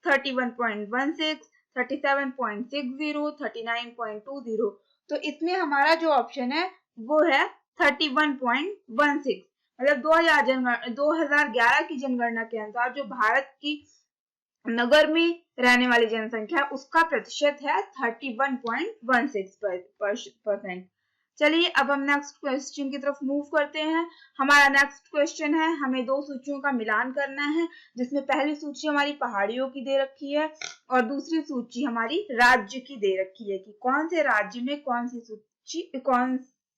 31.16, 37.60, 39.20। तो इसमें हमारा जो ऑप्शन है वो है 31.16। मतलब 2011 की जनगणना के अनुसार जो भारत की नगर में रहने वाली जनसंख्या उसका प्रतिशत है 31.16%। चलिए अब हम नेक्स्ट क्वेश्चन की तरफ मूव करते हैं। हमारा नेक्स्ट क्वेश्चन है, हमें दो सूचियों का मिलान करना है, जिसमें पहली सूची हमारी पहाड़ियों की दे रखी है और दूसरी सूची हमारी राज्य की दे रखी है कि कौन से राज्य में कौन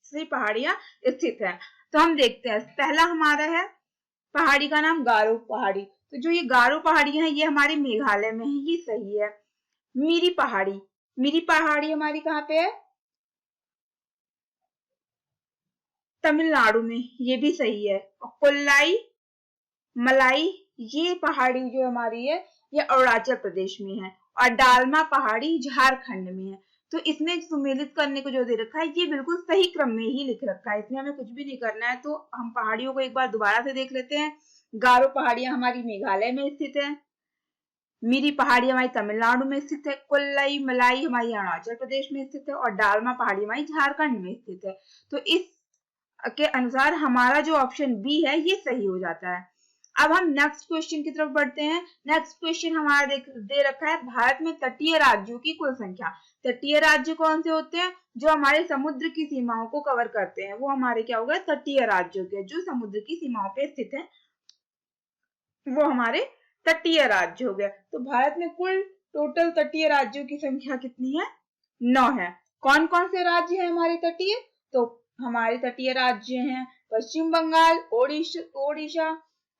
सी पहाड़ियां स्थित है। तो हम देखते हैं, पहला हमारा है पहाड़ी का नाम गारो पहाड़ी। तो जो ये गारो पहाड़ियां हैं ये हमारे मेघालय में है, ये सही है। मिरी पहाड़ी हमारी कहाँ पे है, तमिलनाडु में, ये भी सही है। कोल्लाई मलाई ये पहाड़ी जो हमारी है ये अरुणाचल प्रदेश में है और डालमा पहाड़ी झारखंड में है। तो इसमें सुमेलित करने को जो दे रखा है ये बिल्कुल सही क्रम में ही लिख रखा है, इसमें हमें कुछ भी नहीं करना है। तो हम पहाड़ियों को एक बार दोबारा से देख लेते हैं। गारो पहाड़ियां हमारी मेघालय में स्थित है, मिरी पहाड़ी हमारी तमिलनाडु में स्थित है, कोल्लाई मलाई हमारी अरुणाचल प्रदेश में स्थित है और डालमा पहाड़ी हमारी झारखंड में स्थित है। तो इस के अनुसार हमारा जो ऑप्शन बी है ये सही हो जाता है। अब हम नेक्स्ट क्वेश्चन की तरफ बढ़ते हैं। नेक्स्ट क्वेश्चन हमारा दे रखा है भारत में तटीय राज्यों की कुल संख्या। तटीय राज्य कौन से होते हैं, जो हमारे समुद्र की सीमाओं को कवर करते हैं, वो हमारे क्या हो गए तटीय राज्यों के, जो समुद्र की सीमाओं पे स्थित है वो हमारे तटीय राज्य हो गया। तो भारत में कुल टोटल तटीय राज्यों की संख्या कितनी है, 9 है। कौन कौन से राज्य हैं हमारे तटीय, तो हमारे तटीय राज्य हैं पश्चिम बंगाल, ओडिशा,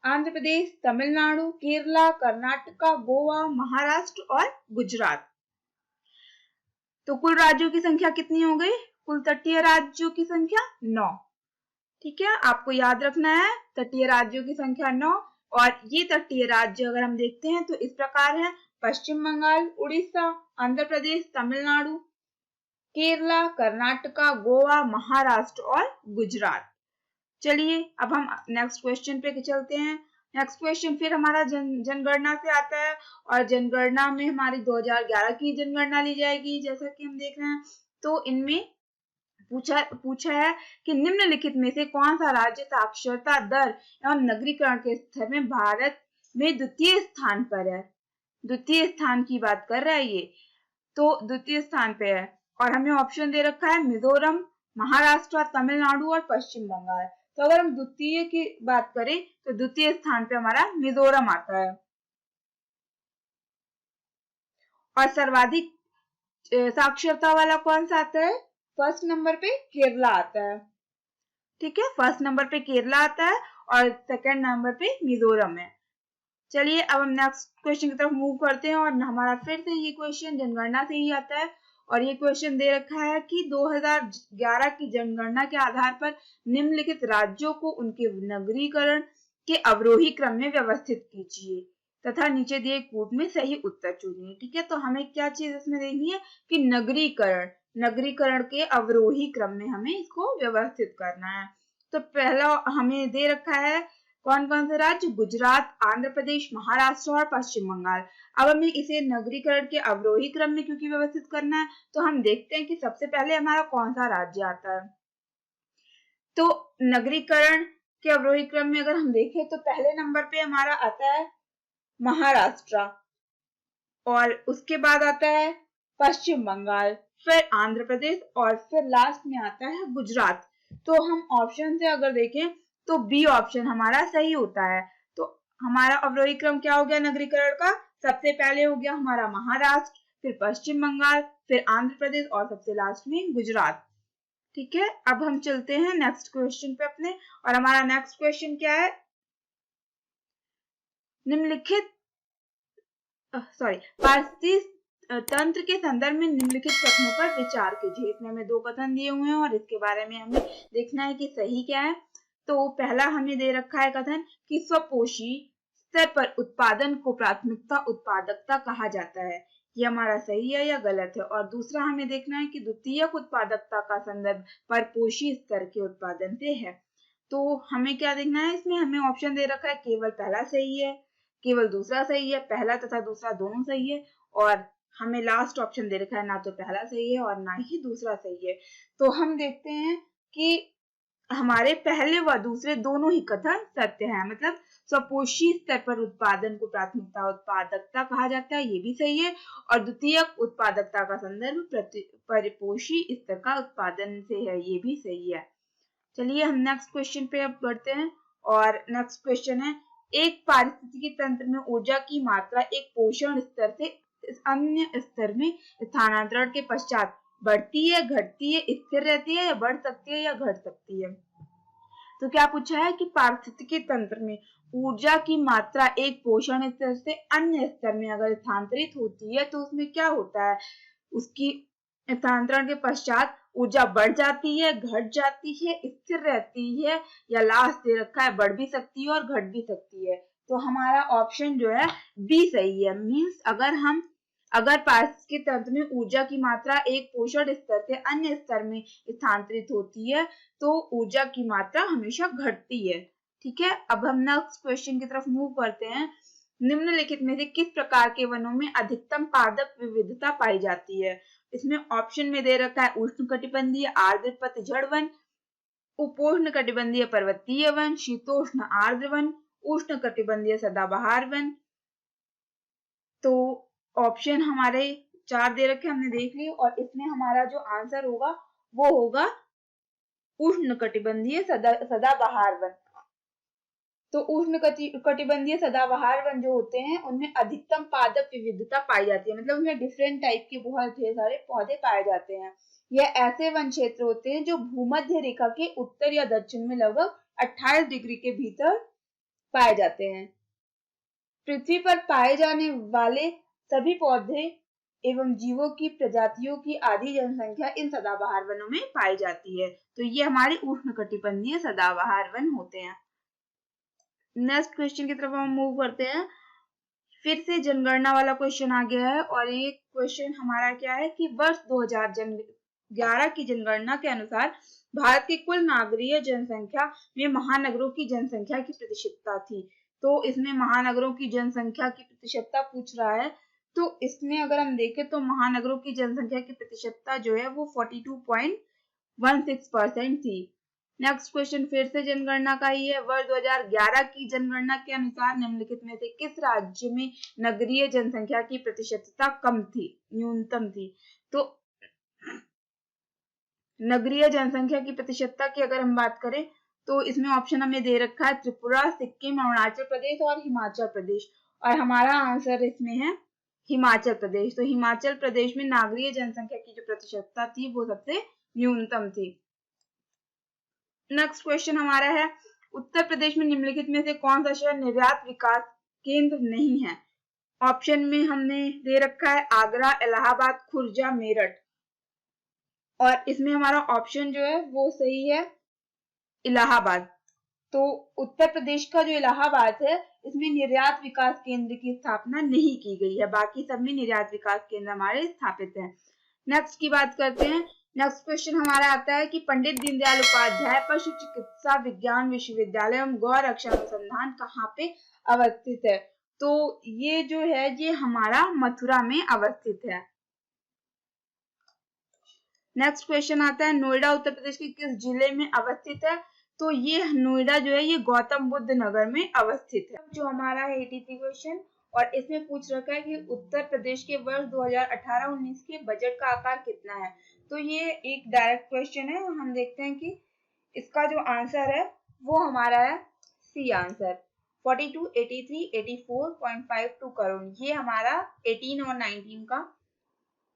आंध्र प्रदेश, तमिलनाडु, केरला, कर्नाटका, गोवा, महाराष्ट्र और गुजरात। तो कुल राज्यों की संख्या कितनी हो गई, कुल तटीय राज्यों की संख्या 9। ठीक है, आपको याद रखना है तटीय राज्यों की संख्या 9। और ये तटीय राज्य अगर हम देखते हैं तो इस प्रकार है पश्चिम बंगाल, उड़ीसा, आंध्र प्रदेश, तमिलनाडु, केरला, कर्नाटका, गोवा, महाराष्ट्र और गुजरात। चलिए अब हम नेक्स्ट क्वेश्चन पे चलते हैं। नेक्स्ट क्वेश्चन फिर हमारा जनगणना से आता है और जनगणना में हमारी 2011 की जनगणना ली जाएगी जैसा कि हम देख रहे हैं। तो इनमें पूछा है कि निम्नलिखित में से कौन सा राज्य साक्षरता दर एवं नगरीकरण के स्तर में भारत में द्वितीय स्थान पर है। द्वितीय स्थान की बात कर रहा है ये, तो द्वितीय स्थान पे है। और हमें ऑप्शन दे रखा है मिजोरम, महाराष्ट्र, तमिलनाडु और पश्चिम बंगाल। तो अगर हम द्वितीय की बात करें तो द्वितीय स्थान पे हमारा मिजोरम आता है। और सर्वाधिक साक्षरता वाला कौन सा आता है? फर्स्ट नंबर पे केरला आता है। ठीक है, फर्स्ट नंबर पे केरला आता है और सेकंड नंबर पे मिजोरम है। चलिए अब हम नेक्स्ट क्वेश्चन की तरफ मूव करते हैं और हमारा फिर से ये क्वेश्चन जनगणना से ही आता है। और ये क्वेश्चन दे रखा है कि 2011 की जनगणना के आधार पर निम्नलिखित राज्यों को उनके नगरीकरण के अवरोही क्रम में व्यवस्थित कीजिए तथा नीचे दिए कूट में सही उत्तर चुनिए। ठीक है, तो हमें क्या चीज इसमें देखनी है कि नगरीकरण के अवरोही क्रम में हमें इसको व्यवस्थित करना है। तो पहला हमें दे रखा है कौन कौन से राज्य? गुजरात, आंध्र प्रदेश, महाराष्ट्र और पश्चिम बंगाल। अब हमें इसे नगरीकरण के अवरोही क्रम में क्योंकि व्यवस्थित करना है, तो हम देखते हैं कि सबसे पहले हमारा कौन सा राज्य आता है। तो नगरीकरण के अवरोही क्रम में अगर हम देखें तो पहले नंबर पे हमारा आता है महाराष्ट्र, और उसके बाद आता है पश्चिम बंगाल, फिर आंध्र प्रदेश और फिर लास्ट में आता है गुजरात। तो हम ऑप्शन से अगर देखें तो बी ऑप्शन हमारा सही होता है। तो हमारा अवरोही क्रम क्या हो गया नगरीकरण का? सबसे पहले हो गया हमारा महाराष्ट्र, फिर पश्चिम बंगाल, फिर आंध्र प्रदेश और सबसे लास्ट में गुजरात। ठीक है, अब हम चलते हैं नेक्स्ट क्वेश्चन पे अपने। और हमारा नेक्स्ट क्वेश्चन क्या है? निम्नलिखित पारिस्थितिक तंत्र के संदर्भ में निम्नलिखित कथनों पर विचार कीजिए। इसमें हमें 2 कथन दिए हुए हैं और इसके बारे में हमें देखना है कि सही क्या है। तो पहला हमें दे रखा है कथन कि स्वपोषी स्तर पर उत्पादन को प्राथमिकता उत्पादकता कहा जाता है। ये हमारा सही है या गलत है। और दूसरा हमें देखना है कि द्वितीयक उत्पादकता का संदर्भ परपोषी स्तर के उत्पादन से है। तो हमें क्या देखना है? इसमें हमें ऑप्शन दे रखा है केवल पहला सही है, केवल दूसरा सही है, पहला तथा दूसरा दोनों सही है, और हमें लास्ट ऑप्शन दे रखा है ना तो पहला सही है और ना ही दूसरा सही है। तो हम देखते हैं कि हमारे पहले व दूसरे दोनों ही कथन सत्य है। मतलब स्वपोषी स्तर पर उत्पादन को प्राथमिकता उत्पादकता कहा जाता है, ये भी सही है। और द्वितीयक उत्पादकता का संदर्भ परिपोषी स्तर का उत्पादन से है, ये भी सही है। चलिए हम नेक्स्ट क्वेश्चन पे अब बढ़ते हैं। और नेक्स्ट क्वेश्चन है एक पारिस्थितिकी तंत्र में ऊर्जा की मात्रा एक पोषण स्तर से अन्य स्तर में स्थानांतरण के पश्चात बढ़ती है, घटती है, स्थिर रहती है या बढ़ सकती है या घट सकती है। तो क्या पूछा है कि पारिस्थितिकी तंत्र में ऊर्जा की मात्रा एक पोषण स्तर से अन्य स्तर में अगर स्थानांतरित होती है तो उसमें क्या होता है? उसकी स्थानांतरण के पश्चात ऊर्जा बढ़ जाती है, घट जाती है, स्थिर रहती है, या लास्ट दे रखा है बढ़ भी सकती है और घट भी सकती है। तो हमारा ऑप्शन जो है बी सही है। मींस अगर पारिस्थितिकी तंत्र में ऊर्जा की मात्रा एक पोषण स्तर से अन्य स्तर में स्थानांतरित होती है तो ऊर्जा की मात्रा हमेशा घटती है। ठीक है, अब हम नेक्स्ट क्वेश्चन की तरफ मूव करते हैं। निम्नलिखित में से किस प्रकार के वनों में अधिकतम पादप विविधता पाई जाती है? इसमें ऑप्शन में दे रखा है उष्णकटिबंधीय आर्द्र पतझड़ वन, उपोष्ण कटिबंधीय पर्वतीय वन, शीतोष्ण आर्द्र वन, उष्णकटिबंधीय सदाबहार वन। तो ऑप्शन हमारे 4 दे रखे हमने देख लिए और इसमें हमारा जो आंसर होगा वो होगा उष्णकटिबंधीय सदाबहार वन। तो उष्णकटिबंधीय सदाबहार वन जो होते हैं उनमें अधिकतम पादप विविधता पाई जाती है। मतलब उनमें डिफरेंट टाइप के बहुत ढेर सारे पौधे पाए जाते हैं। यह ऐसे वन क्षेत्र होते हैं जो भूमध्य रेखा के उत्तर या दक्षिण में लगभग 28 डिग्री के भीतर पाए जाते हैं। पृथ्वी पर पाए जाने वाले सभी पौधे एवं जीवों की प्रजातियों की आधी जनसंख्या इन सदाबहार वनों में पाई जाती है। तो ये हमारे उष्णकटिबंधीय सदाबहार वन होते हैं। नेक्स्ट क्वेश्चन की तरफ हम मूव करते हैं। फिर से जनगणना वाला क्वेश्चन आ गया है और ये क्वेश्चन हमारा क्या है कि वर्ष 2011 की जनगणना के अनुसार भारत की कुल नागरिक जनसंख्या में महानगरों की जनसंख्या की प्रतिशतता थी। तो इसमें महानगरों की जनसंख्या की प्रतिशतता पूछ रहा है। तो इसमें अगर हम देखें तो महानगरों की जनसंख्या की प्रतिशतता जो है वो 42.1 16% थी। नेक्स्ट क्वेश्चन फिर से जनगणना का ही है। वर्ष 2011 की जनगणना के अनुसार निम्नलिखित में से किस राज्य में नगरीय जनसंख्या की प्रतिशतता कम थी, न्यूनतम थी? तो नगरीय जनसंख्या की प्रतिशतता की अगर हम बात करें तो इसमें ऑप्शन हमें दे रखा है त्रिपुरा, सिक्किम, अरुणाचल प्रदेश और हिमाचल प्रदेश, और हमारा आंसर इसमें है हिमाचल प्रदेश। तो हिमाचल प्रदेश में नागरीय जनसंख्या की जो प्रतिशतता थी वो सबसे न्यूनतम थी। नेक्स्ट क्वेश्चन हमारा है, उत्तर प्रदेश में निम्नलिखित में से कौन सा शहर निर्यात विकास केंद्र नहीं है? ऑप्शन में हमने दे रखा है आगरा, इलाहाबाद, खुर्जा, मेरठ, और इसमें हमारा ऑप्शन जो है वो सही है इलाहाबाद। तो उत्तर प्रदेश का जो इलाहाबाद है इसमें निर्यात विकास केंद्र की स्थापना नहीं की गई है, बाकी सब में निर्यात विकास केंद्र हमारे स्थापित हैं। नेक्स्ट की बात करते हैं। नेक्स्ट क्वेश्चन हमारा आता है कि पंडित दीनदयाल उपाध्याय पशु चिकित्सा विज्ञान विश्वविद्यालय एवं गौ रक्षा अनुसंधान कहाँ पे अवस्थित है? तो ये जो है ये हमारा मथुरा में अवस्थित है। नेक्स्ट क्वेश्चन आता है, नोएडा उत्तर प्रदेश के किस जिले में अवस्थित है? तो ये नोएडा जो है ये गौतम बुद्ध नगर में अवस्थित है। जो हमारा है 83 क्वेश्चन, और इसमें पूछ रखा है कि उत्तर प्रदेश के वर्ष 2018-19 के बजट का आकार कितना है? तो ये एक डायरेक्ट क्वेश्चन है, हम देखते हैं कि इसका जो आंसर है वो हमारा है सी आंसर 42, 83, 84.52 करोड़। ये हमारा 18 और 19 का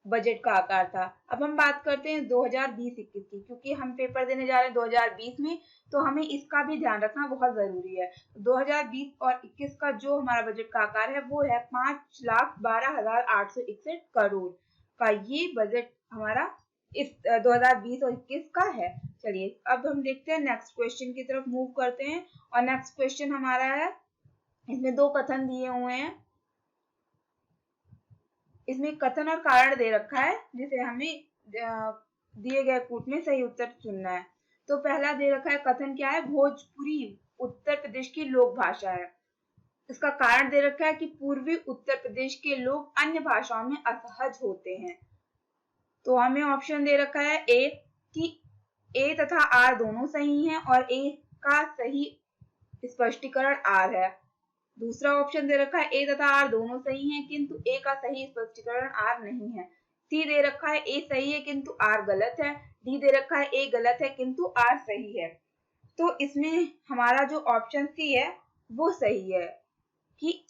बजट का आकार था। अब हम बात करते हैं 2020-21 की, क्योंकि हम पेपर देने जा रहे हैं 2020 में, तो हमें इसका भी ध्यान रखना बहुत जरूरी है। 2020 और 21 का जो हमारा बजट का आकार है वो है 5,12,861 करोड़ का। ये बजट हमारा इस 2020 और 21 का है। चलिए अब हम देखते हैं नेक्स्ट क्वेश्चन की तरफ मूव करते हैं, और नेक्स्ट क्वेश्चन हमारा है, इसमें दो कथन दिए हुए हैं, इसमें कथन और कारण दे रखा है जिसे हमें दिए गए कूट में सही उत्तर चुनना है। तो पहला दे रखा है कथन क्या है, भोजपुरी उत्तर प्रदेश की लोक भाषा है। इसका कारण दे रखा है कि पूर्वी उत्तर प्रदेश के लोग अन्य भाषाओं में असहज होते हैं। तो हमें ऑप्शन दे रखा है ए कि ए तथा आर दोनों सही हैं और ए का सही स्पष्टीकरण आर है। दूसरा ऑप्शन दे रखा है ए तथा आर दोनों सही हैं किंतु ए का सही स्पष्टीकरण आर नहीं है। सी दे रखा है ए सही है किंतु आर गलत है। डी दे रखा है ए गलत है किंतु आर सही है। तो इसमें हमारा जो ऑप्शन सी है वो सही है कि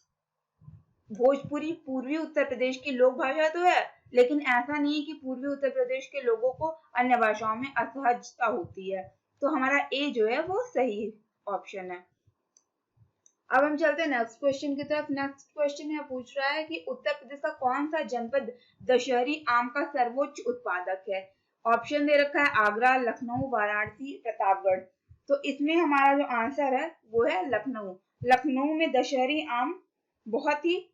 भोजपुरी पूर्वी उत्तर प्रदेश की लोक भाषा तो है, लेकिन ऐसा नहीं है कि पूर्वी उत्तर प्रदेश के लोगों को अन्य भाषाओं में असहजता होती है। तो हमारा ए जो है वो सही ऑप्शन है। अब हम चलते हैं नेक्स्ट क्वेश्चन की तरफ। नेक्स्ट क्वेश्चन यह पूछ रहा है कि उत्तर प्रदेश का कौन सा जनपद दशहरी आम का सर्वोच्च उत्पादक है? ऑप्शन दे रखा है आगरा, लखनऊ, वाराणसी, प्रतापगढ़। तो इसमें हमारा जो आंसर है वो है लखनऊ। लखनऊ में दशहरी आम बहुत ही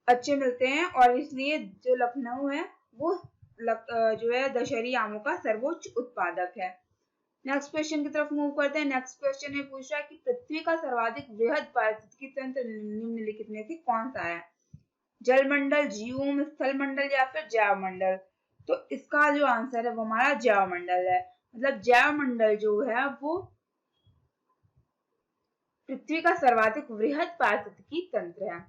अच्छे मिलते हैं और इसलिए जो लखनऊ है वो जो है दशहरी आमों का सर्वोच्च उत्पादक है। नेक्स्ट क्वेश्चन की तरफ मूव करते हैं। नेक्स्ट क्वेश्चन ये पूछ रहा है कि पृथ्वी का सर्वाधिक वृहद पारिस्थितिकी तंत्र निम्नलिखित में से कौन सा है? जलमंडल, जीवम, स्थल मंडल या फिर जैव मंडल? तो इसका जो आंसर है वो हमारा जैव मंडल है। मतलब जैव मंडल जो है वो पृथ्वी का सर्वाधिक वृहद पारिस्थितिकी तंत्र है।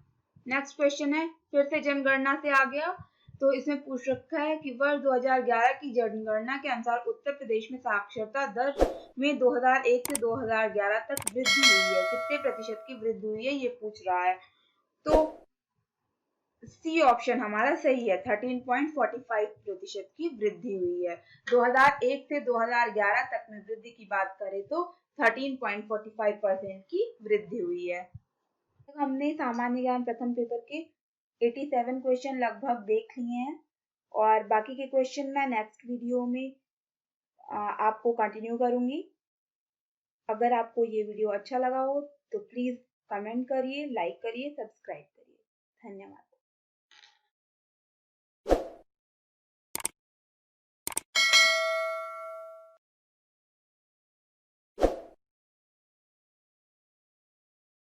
नेक्स्ट क्वेश्चन है फिर से जनगणना से आ गया। तो इसमें पूछ रखा है कि वर्ष 2011 की जनगणना के अनुसार उत्तर प्रदेश में साक्षरता दर में 2001 से 2011 तक वृद्धि हुई है। कितने प्रतिशत की वृद्धि हुई है ये पूछ रहा है। तो सी ऑप्शन हमारा सही है, 13.45% की वृद्धि हुई है। 2001 से 2011 तक में वृद्धि की बात करें तो 13.45% की वृद्धि हुई है। हमने सामान्य ज्ञान प्रथम पेपर के 87 क्वेश्चन लगभग देख लिए हैं, और बाकी के क्वेश्चन मैं नेक्स्ट वीडियो में आपको कंटिन्यू करूंगी। अगर आपको ये वीडियो अच्छा लगा हो तो प्लीज कमेंट करिए, लाइक करिए, सब्सक्राइब करिए। धन्यवाद।